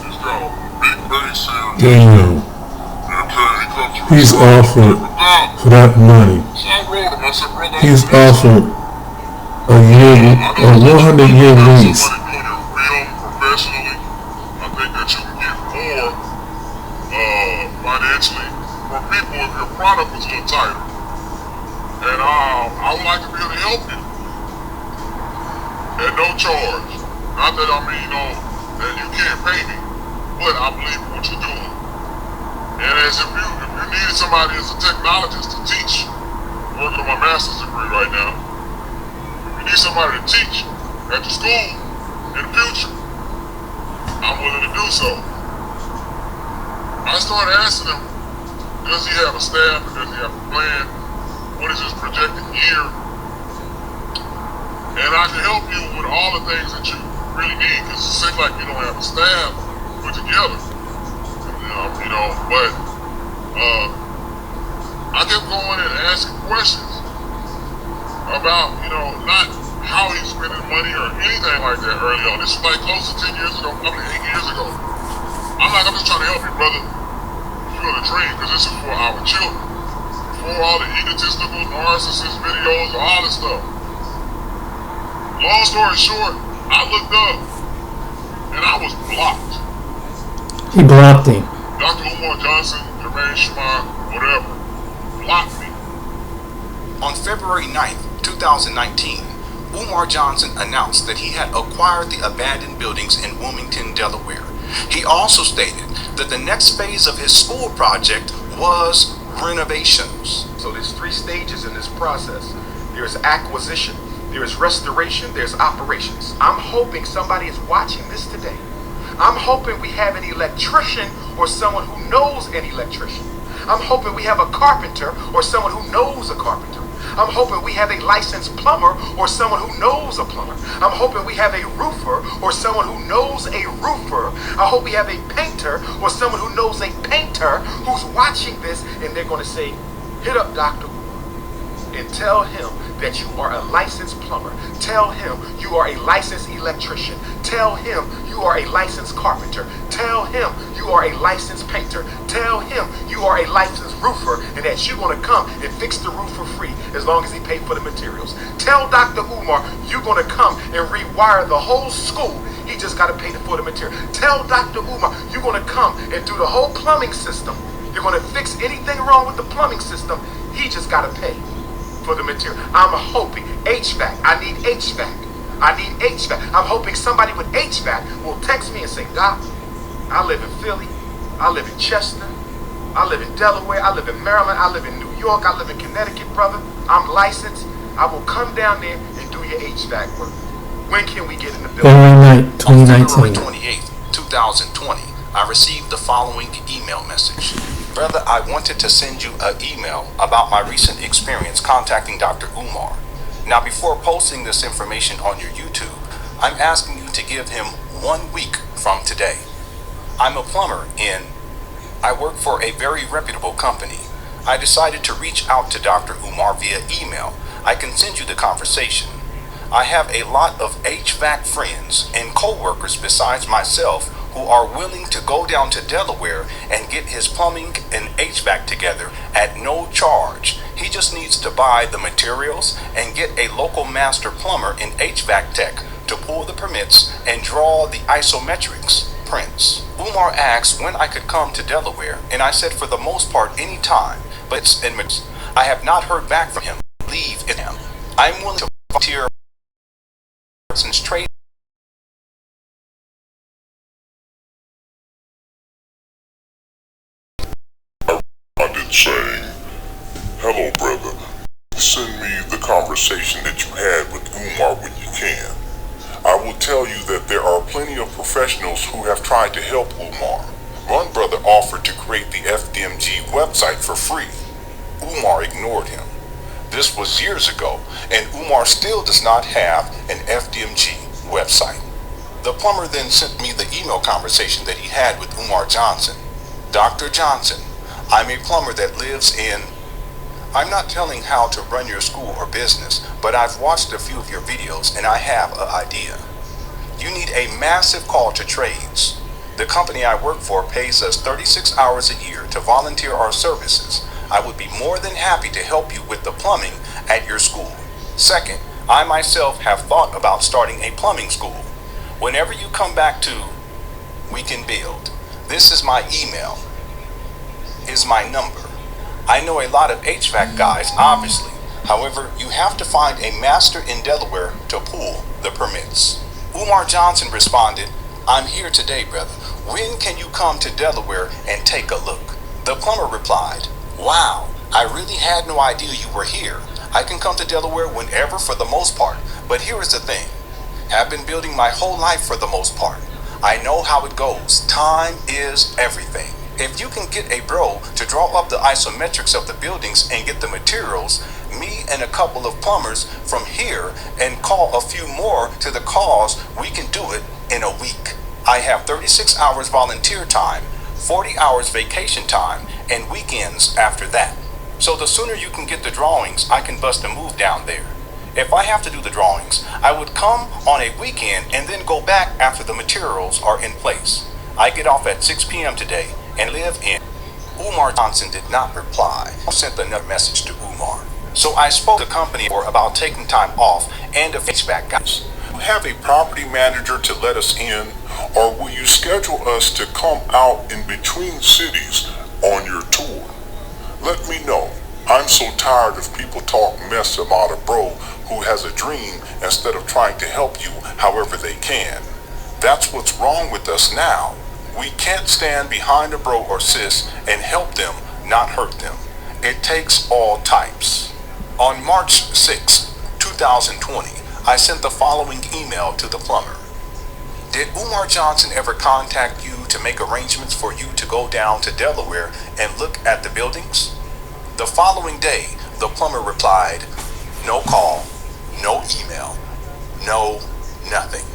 He's got a big base here. Damn. He's offered for that money. So I wrote him, I said, brother, He's offered a 100-year lease. Professionally, I think that you can get more financially for people if your product was a little tighter. And I would like to be able to help you at no charge. Not that I mean, that you can't pay me, but I believe in what you're doing. And as if you needed somebody as a technologist to teach, I'm working on my master's degree right now. If you need somebody to teach at the school in the future, I'm willing to do so. I started asking him, does he have a staff? Does he have a plan? What is his projected year? And I can help you with all the things that you really need, because it seems like you don't have a staff put together. But I kept going and asking questions about, not how he's spending money or anything like that early on. This was like close to 10 years ago, probably 8 years ago. I'm just trying to help you, brother. You're the dream, because this is for our children. For all the egotistical, narcissist videos, all this stuff. Long story short, I looked up, and I was blocked. He blocked him. Dr. Umar Johnson, Jermaine Schmott, whatever, blocked me. On February 9th, 2019, Umar Johnson announced that he had acquired the abandoned buildings in Wilmington, Delaware. He also stated that the next phase of his school project was renovations. So there's 3 stages in this process. There's acquisition, there's restoration, there's operations. I'm hoping somebody is watching this today. I'm hoping we have an electrician or someone who knows an electrician. I'm hoping we have a carpenter or someone who knows a carpenter. I'm hoping we have a licensed plumber or someone who knows a plumber. I'm hoping we have a roofer or someone who knows a roofer. I hope we have a painter or someone who knows a painter who's watching this, and they're going to say, hit up Dr. and tell him that you are a licensed plumber. Tell him you are a licensed electrician. Tell him you are a licensed carpenter. Tell him you are a licensed painter. Tell him you are a licensed roofer, and that you're going to come and fix the roof for free as long as he pays for the materials. Tell Dr. Umar you're going to come and rewire the whole school. He just got to pay for the material. Tell Dr. Umar you're going to come and do the whole plumbing system. You're going to fix anything wrong with the plumbing system. He just got to pay for the material. I'm hoping HVAC. I need HVAC. I need HVAC. I'm hoping somebody with HVAC will text me and say, Doc, I live in Philly. I live in Chester. I live in Delaware. I live in Maryland. I live in New York. I live in Connecticut, brother. I'm licensed. I will come down there and do your HVAC work. When can we get in the building? February 9th, 2019. On February 28th, 2020, I received the following email message. Brother, I wanted to send you an email about my recent experience contacting Dr. Umar. Now, before posting this information on your YouTube, I'm asking you to give him 1 week from today. I'm a plumber and I work for a very reputable company. I decided to reach out to Dr. Umar via email. I can send you the conversation. I have a lot of HVAC friends and co-workers besides myself who are willing to go down to Delaware and get his plumbing and HVAC together at no charge. He just needs to buy the materials and get a local master plumber and HVAC tech to pull the permits and draw the isometrics prints. Umar asked when I could come to Delaware, and I said for the most part any time, but I have not heard back from him. Leave in him. I'm willing to volunteer since trade. Saying, hello brother, send me the conversation that you had with Umar when you can. I I will tell you that there are plenty of professionals who have tried to help Umar. One brother offered to create the FDMG website for free. Umar ignored him. This was years ago, and Umar still does not have an FDMG website. The plumber then sent me the email conversation that he had with Umar Johnson. Dr. Johnson, I'm a plumber that lives in... I'm not telling how to run your school or business, but I've watched a few of your videos and I have an idea. You need a massive call to trades. The company I work for pays us 36 hours a year to volunteer our services. I would be more than happy to help you with the plumbing at your school. Second, I myself have thought about starting a plumbing school. Whenever you come back to We Can Build, this is my email, is my number. I know a lot of HVAC guys, obviously. However, you have to find a master in Delaware to pull the permits. Umar Johnson responded, I'm here today, brother. When can you come to Delaware and take a look? The plumber replied, wow, I really had no idea you were here. I can come to Delaware whenever for the most part, but here is the thing. Have been building my whole life for the most part. I know how it goes. Time is everything. If you can get a bro to draw up the isometrics of the buildings and get the materials, me and a couple of plumbers from here and call a few more to the cause, we can do it in a week. I have 36 hours volunteer time, 40 hours vacation time, and weekends after that. So the sooner you can get the drawings, I can bust a move down there. If I have to do the drawings, I would come on a weekend and then go back after the materials are in place. I get off at 6 p.m. today and live in... Umar Johnson did not reply. I sent another message to Umar. So I spoke to the company about taking time off and the HVAC guys. You have a property manager to let us in, or will you schedule us to come out in between cities on your tour? Let me know. I'm so tired of people talk mess about a bro who has a dream instead of trying to help you however they can. That's what's wrong with us now. We can't stand behind a bro or sis and help them, not hurt them. It takes all types. On March 6, 2020, I sent the following email to the plumber. Did Umar Johnson ever contact you to make arrangements for you to go down to Delaware and look at the buildings? The following day, the plumber replied, no call, no email, no nothing.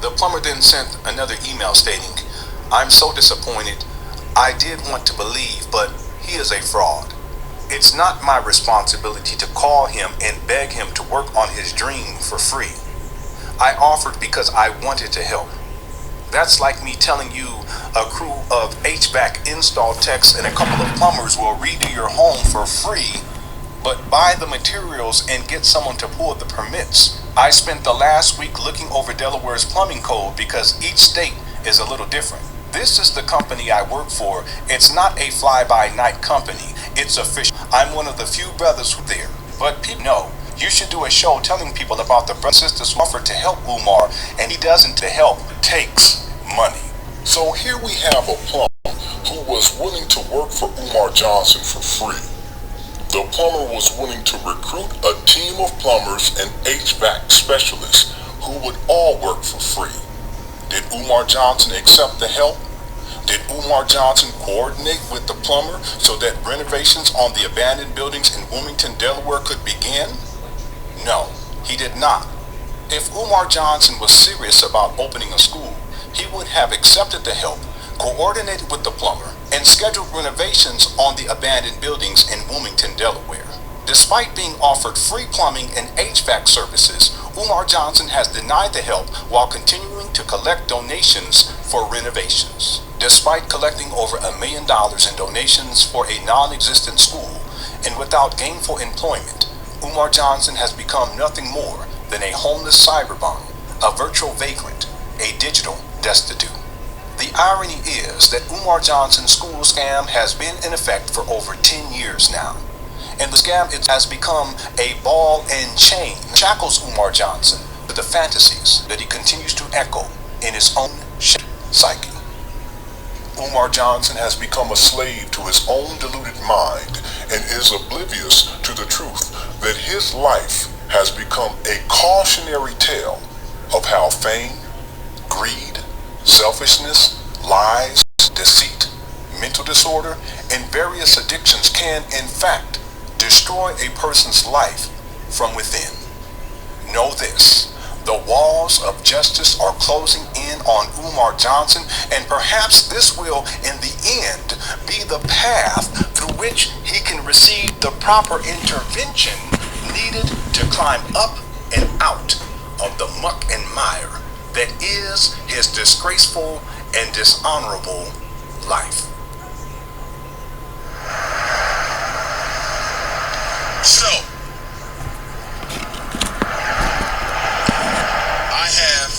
The plumber then sent another email stating, I'm so disappointed. I did want to believe, but he is a fraud. It's not my responsibility to call him and beg him to work on his dream for free. I offered because I wanted to help. That's like me telling you a crew of HVAC install techs and a couple of plumbers will redo your home for free, but buy the materials and get someone to pull the permits. I spent the last week looking over Delaware's plumbing code because each state is a little different. This is the company I work for. It's not a fly-by-night company. It's official. I'm one of the few brothers who are there. But people know. You should do a show telling people about the brothers and sisters who offered to help Umar, and he doesn't. To help takes money. So here we have a plumber who was willing to work for Umar Johnson for free. The plumber was willing to recruit a team of plumbers and HVAC specialists who would all work for free. Did Umar Johnson accept the help? Did Umar Johnson coordinate with the plumber so that renovations on the abandoned buildings in Wilmington, Delaware could begin? No, he did not. If Umar Johnson was serious about opening a school, he would have accepted the help, coordinated with the plumber, and scheduled renovations on the abandoned buildings in Wilmington, Delaware. Despite being offered free plumbing and HVAC services, Umar Johnson has denied the help while continuing to collect donations for renovations. Despite collecting over $1 million in donations for a non-existent school and without gainful employment, Umar Johnson has become nothing more than a homeless cyberbum, a virtual vagrant, a digital destitute. The irony is that Umar Johnson's school scam has been in effect for over 10 years now. And the scam has become a ball and chain that shackles Umar Johnson to the fantasies that he continues to echo in his own psyche. Umar Johnson has become a slave to his own deluded mind and is oblivious to the truth that his life has become a cautionary tale of how fame, greed, selfishness, lies, deceit, mental disorder, and various addictions can, in fact, destroy a person's life from within. Know this. The walls of justice are closing in on Umar Johnson, and perhaps this will, in the end, be the path through which he can receive the proper intervention needed to climb up and out of the muck and mire that is his disgraceful and dishonorable life. So, I have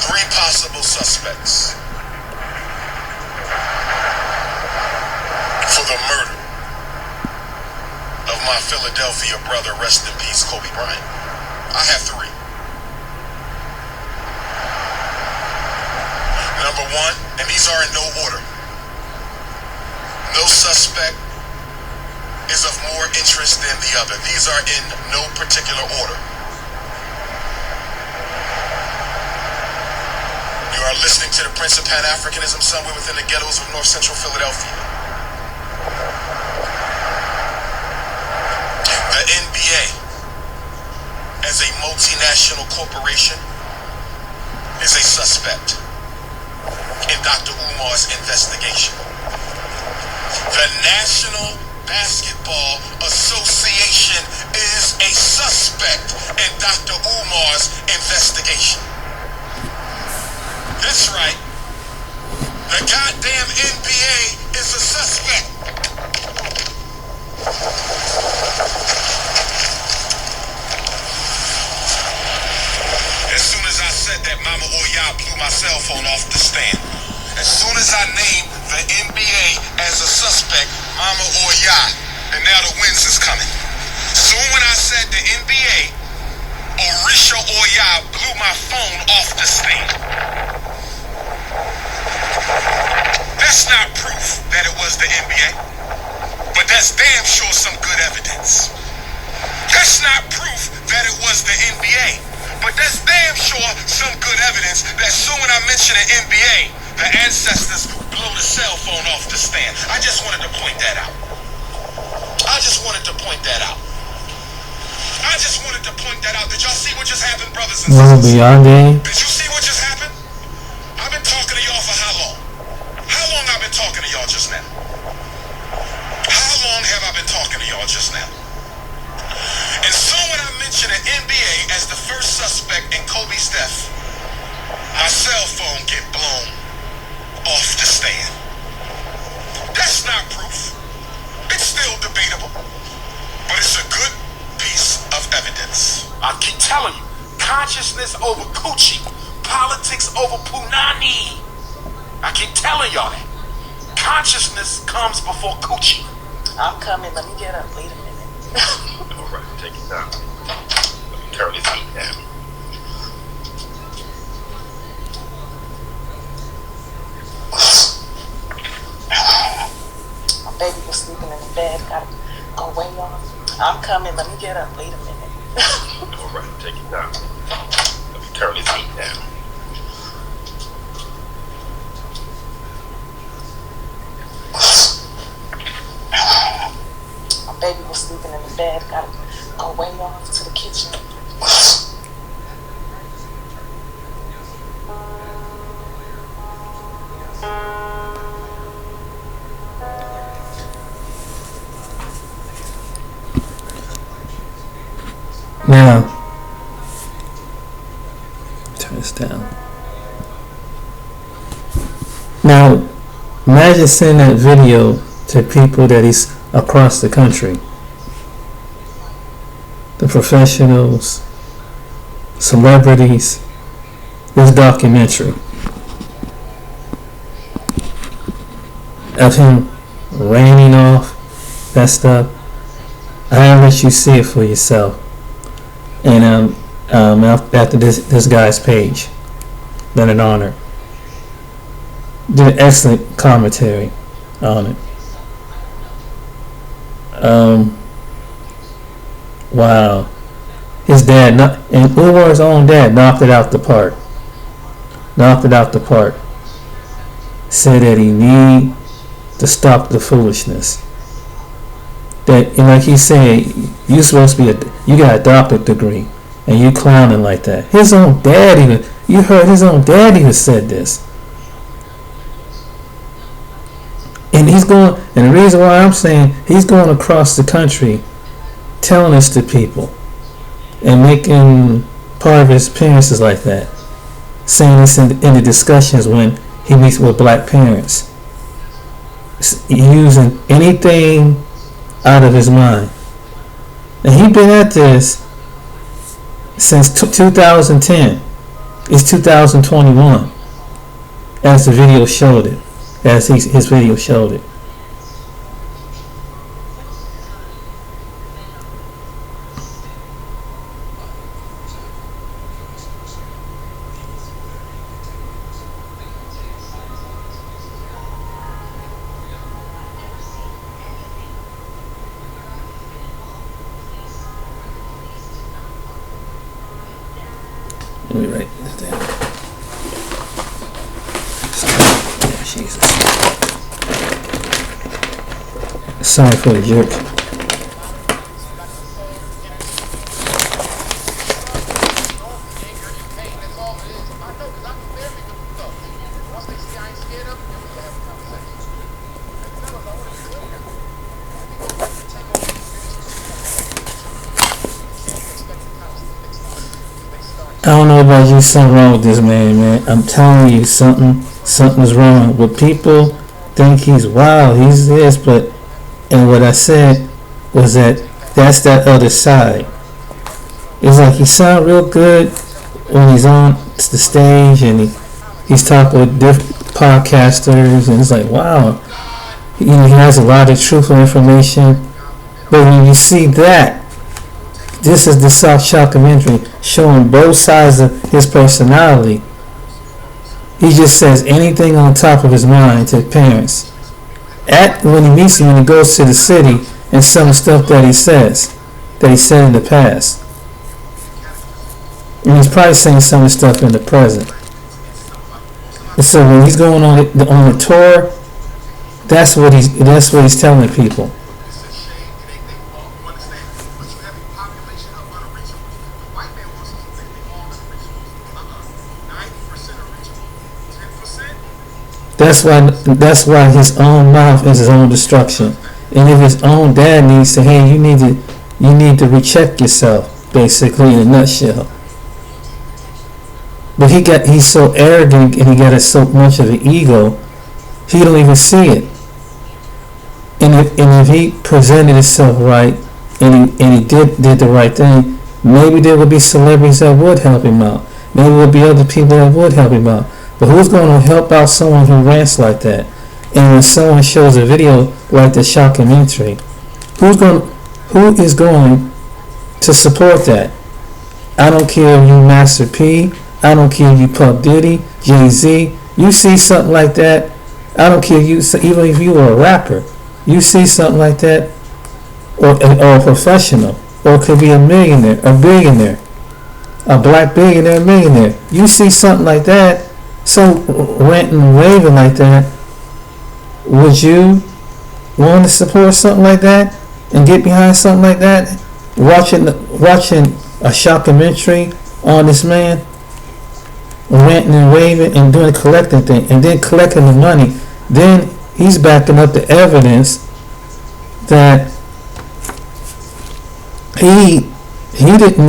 3 possible suspects for the murder of my Philadelphia brother, rest in peace, Kobe Bryant. I have 3. Number 1, and these are in no order. No suspect is of more interest than the other. These are in no particular order. You are listening to the Prince of Pan-Africanism somewhere within the ghettos of North Central Philadelphia. The NBA, as a multinational corporation, is a suspect in Dr. Umar's investigation. The National Basketball Association is a suspect in Dr. Umar's investigation. That's right. The goddamn NBA is a suspect. As soon as I said that, Mama Oya blew my cell phone off the stand. As soon as I named the NBA as a suspect, Mama Oya, and now the winds is coming. Soon when I said the NBA, Orisha Oya blew my phone off the stand. That's not proof that it was the NBA, but that's damn sure some good evidence. That's not proof that it was the NBA, but that's damn sure some good evidence that soon when I mention the NBA, the ancestors blow the cell phone off the stand. I just wanted to point that out. Did y'all see what just happened, brothers and sisters? Did you see what just happened? I've been talking to y'all for how long? How long I've been talking to y'all just now? How long have I been talking to y'all just now? And so when I mention the NBA as the first suspect in Kobe's death, my cell phone get blown off the stand. That's not proof. It's still debatable, but it's a good piece of evidence. I keep telling you, consciousness over coochie, politics over punani. I keep telling y'all that. Consciousness comes before coochie. I'm coming. Let me get up. Wait a minute. All right, take it down. Let me turn this heat down. My baby was sleeping in the bed. Gotta go way off. I'm coming. Let me get up. Wait a minute. All right, take it down. Let me turn this heat down. My baby was sleeping in the bed. Gotta go way off to the kitchen. Now, turn this down. Now, imagine sending that video to people that he's across the country. The professionals, celebrities, this documentary of him raining off that stuff. I'll let you see it for yourself. And after this guy's page, Lenon Honor, did an excellent commentary on it. Wow, his dad, and Umar's own dad, knocked it out the park. Said that he need to stop the foolishness. That, and like he said, you supposed to be you got a doctorate degree, and you clowning like that. His own dad even, you heard his own dad even said this. And he's going, and the reason why I'm saying he's going across the country telling this to people and making part of his appearances like that, saying this in the discussions when he meets with black parents, using anything out of his mind. And he's been at this since 2010. It's 2021, as the video showed it, as his video showed it. Let me write this down. Jesus. Sorry for the jerk. I don't know about you, something wrong with this man. I'm telling you, something's wrong. But people think he's wild, he's this, but, and what I said was that's that other side. It's like he sounds real good when he's on the stage and he's talking with different podcasters, and it's like, wow, he has a lot of truthful information. But when you see that, this is the South Shockumtary showing both sides of his personality. He just says anything on top of his mind to parents. When he meets them, when he goes to the city, and some stuff that he says, that he said in the past. And he's probably saying some of the stuff in the present. And so when he's going on the tour, that's what he's telling people. That's why his own mouth is his own destruction. And if his own dad needs to, hey, you need to recheck yourself, basically, in a nutshell. But he's so arrogant, and he got so much of an ego, he don't even see it. And if he presented himself right, and he did the right thing, maybe there would be celebrities that would help him out. Maybe there would be other people that would help him out. But who's going to help out someone who rants like that? And when someone shows a video like the Shockumtary, who is going to support that? I don't care if you Master P, I don't care if you Puff Diddy, Jay-Z. You see something like that, I don't care if even if you were a rapper, you see something like that, or a professional, or it could be a millionaire, a billionaire, a black billionaire, millionaire. You see something like that, some ranting and raving like that, would you want to support something like that and get behind something like that? Watching a Shockumtary on this man ranting and raving and doing the collecting thing, and then collecting the money, then he's backing up the evidence that he didn't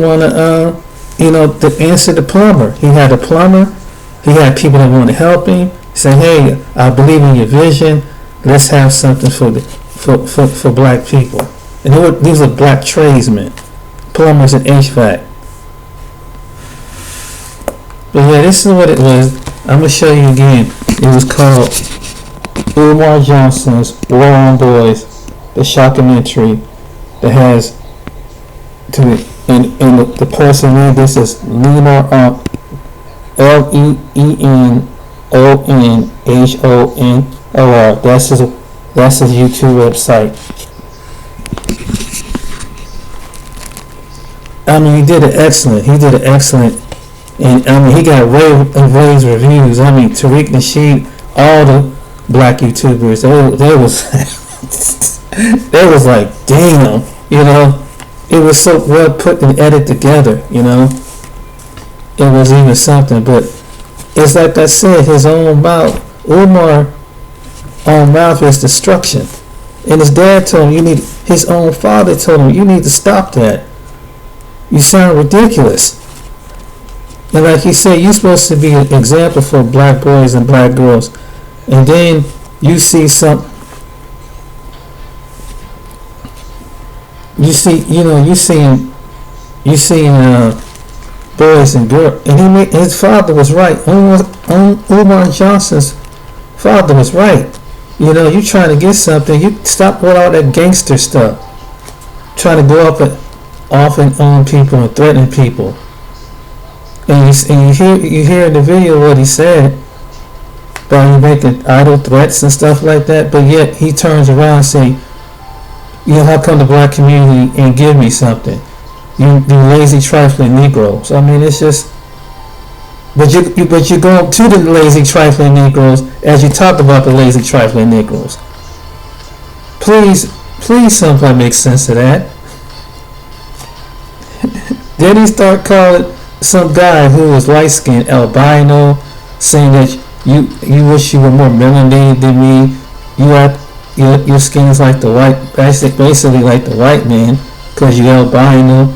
want to to answer the plumber. He had a plumber. He had people that want to help him. Say, hey, I believe in your vision. Let's have something for black people. And these are black tradesmen, plumbers and HVAC. But yeah, this is what it was. I'm gonna show you again. It was called Umar Johnson's War on Boys, the Shockumtary that has and the person in this is Lenon LENONHONOR. That's his YouTube website. I mean, he did it excellent. He did it excellent. And I mean, he got rave reviews. I mean, Tariq Nasheed, all the black YouTubers, they was they was like, damn, you know, it was so well put and edited together, you know. It was even something, but it's like I said, his own mouth, Umar own mouth is destruction. And his dad told him, his own father told him, you need to stop that. You sound ridiculous. And like he said, you're supposed to be an example for black boys and black girls. And then you see boys and girls. And his father was right. Umar Johnson's father was right. You know, you trying to get something, you stop with all that gangster stuff. Trying to go off and on people and threaten people. And you hear in the video what he said about him making idle threats and stuff like that, but yet he turns around and say, you know, how come the black community and give me something? You lazy trifling Negroes. I mean, it's just, but you go to the lazy trifling Negroes as you talk about the lazy trifling Negroes. Please, somebody make sense of that. Then he start calling some guy who was light skinned albino, saying that you wish you were more melanated than me. Your skin is like the white, basically like the white man, because you albino.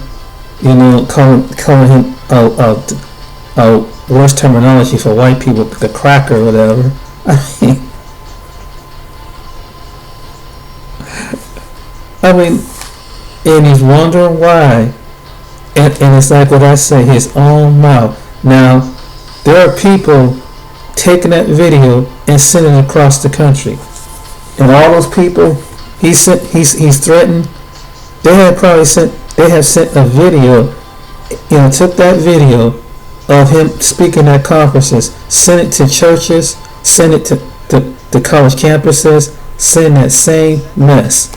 You know, calling him a worse terminology for white people, the cracker or whatever. I mean, and he's wondering why. And it's like what I say, his own mouth. Now, there are people taking that video and sending it across the country. And all those people he's threatened, they have sent a video, you know, took that video of him speaking at conferences, sent it to churches, sent it to college campuses, send that same mess.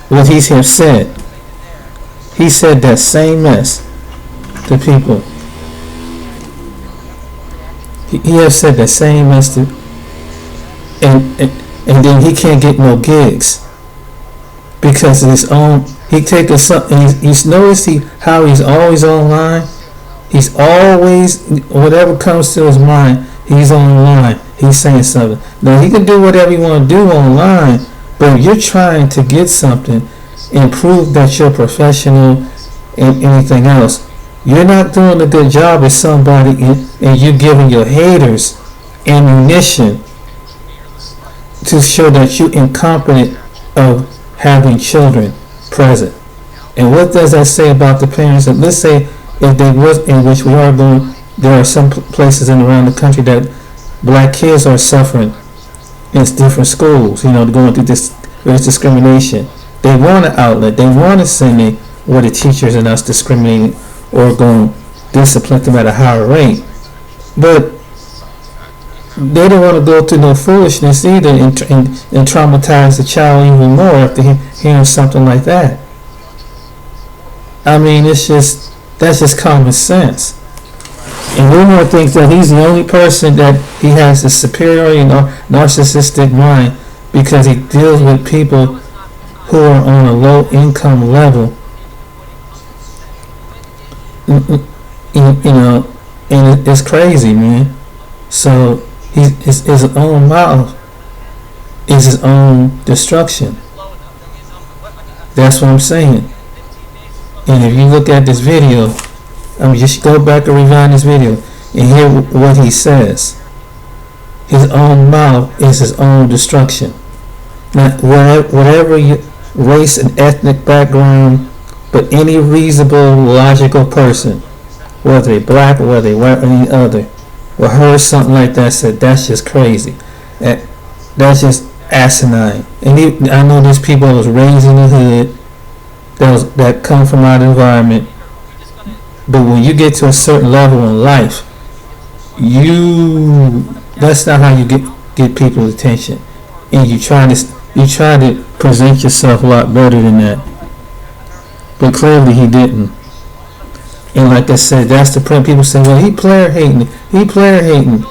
What he's here said. He said that same mess to people. He has said that same mess to, and then he can't get no gigs because of his own. He taking something. He's noticed how he's always online. He's always, whatever comes to his mind, he's online. He's saying something. Now he can do whatever you want to do online, but if you're trying to get something and prove that you're professional and anything else, you're not doing a good job as somebody, and you're giving your haters ammunition to show that you're incompetent of having children present. And what does that say about the parents? And let's say if they was, in which we are going, there are some places in around the country that black kids are suffering in different schools, you know, going through this discrimination. They want an outlet. They want to send it where the teachers and us discriminating or going to discipline them at a higher rate. But they don't want to go through no foolishness either and traumatize the child even more after hearing something like that. I mean, that's just common sense. And Umar thinks that he's the only person that he has a superior and narcissistic mind because he deals with people who are on a low income level. You know, and it's crazy, man. So his own mouth is his own destruction. That's what I'm saying. And if you look at this video, I mean, just go back and rewind this video and hear what he says. His own mouth is his own destruction. Now, whatever your race and ethnic background, but any reasonable, logical person, whether they black or whether they white or any other, will heard something like that, said that's just crazy. That's just asinine. And I know these people that was raised in the hood, that come from our environment. But when you get to a certain level in life, that's not how you get people's attention. And you try to present yourself a lot better than that. but clearly he didn't. And like I said, that's the problem. People say, well, he player hating. He player hating.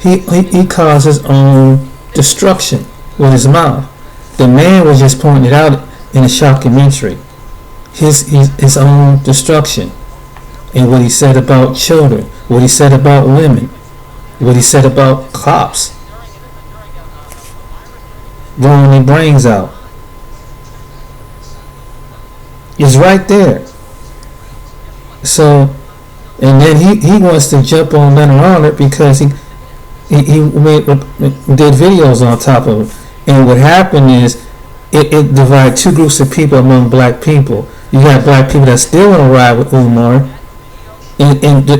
He caused his own destruction with his mouth. The man was just pointing it out in a shockumentary. His own destruction. And what he said about children. What he said about women. What he said about cops. Blowing their brains out. It's right there. So, and then he wants to jump on Lenon Honor because he did videos on top of it. And what happened is it divided two groups of people among black people. You got black people that still want to ride with Umar, and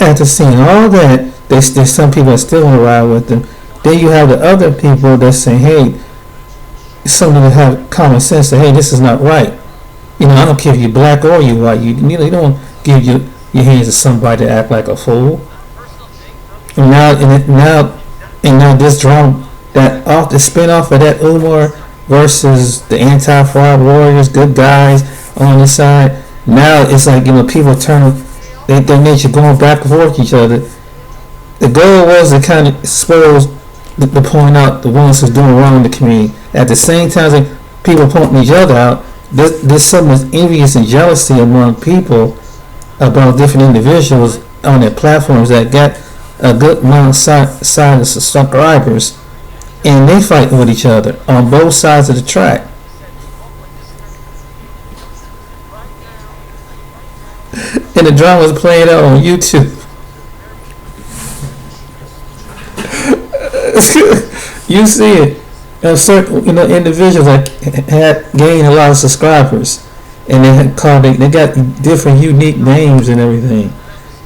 after seeing all that, there's some people that still want to ride with them. Then you have the other people that say, hey, something to have common sense. Say, hey, this is not right. You know, I don't care if you're black or you white. You don't give your hands to somebody to act like a fool. And now this drama, that off the spin-off of that Umar versus the anti-fraud warriors, good guys on the side. Now it's like, you know, people turning their nature going back and forth with each other. The goal was to kind of expose, to point out the ones who's doing wrong in the community. At the same time, like people pointing each other out, there's so much envious and jealousy among people about different individuals on their platforms that got a good amount of size of subscribers, and they fighting with each other on both sides of the track. And the drama was playing out on YouTube. You see it. Certain, you know, individuals that had gained a lot of subscribers, and they got different unique names and everything.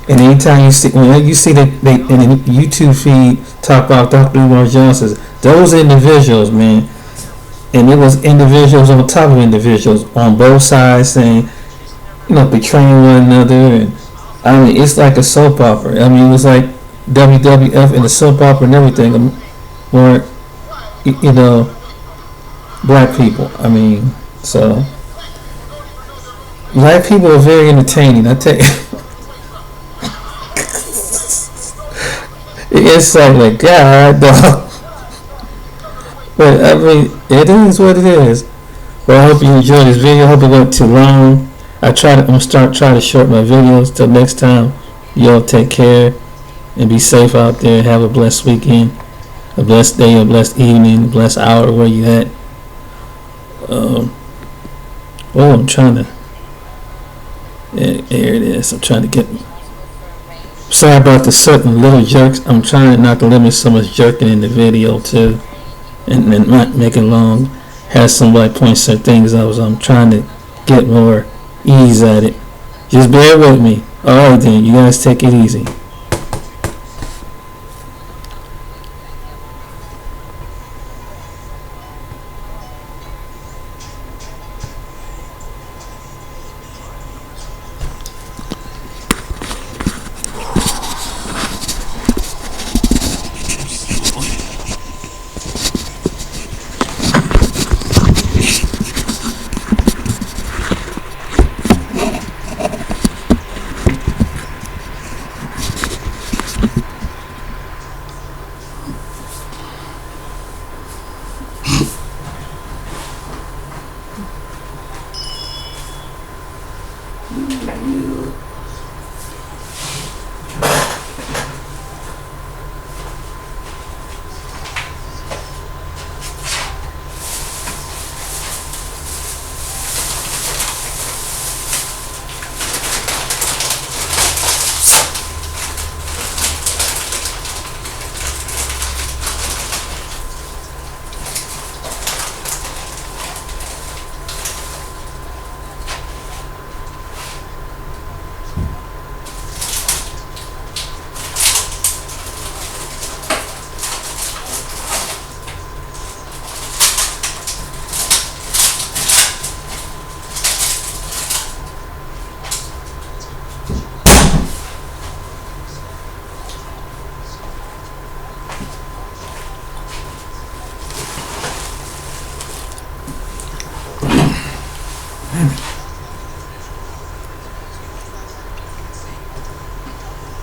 And anytime when you see that they in the YouTube feed talk about Dr. Umar Johnson, those individuals, man, and it was individuals on top of individuals on both sides saying, you know, betraying one another, and I mean, it's like a soap opera. I mean, it was like WWF and the soap opera and everything, where, you know, black people. I mean, so black people are very entertaining, I tell you. It's like God, dog. But I mean, it is what it is. Well, I hope you enjoyed this video. I hope it wasn't too long. I'm gonna try to shorten my videos. Till next time, y'all take care and be safe out there. Have a blessed weekend, a blessed day, a blessed evening, a blessed hour where you at. I'm trying to. Yeah, there it is. I'm trying to get. Sorry about the certain little jerks. I'm trying not to limit so much jerking in the video too, and not make it long. Have somebody point certain things out. I'm trying to get more ease at it. Just bear with me. Alright then, you guys take it easy. Damn it.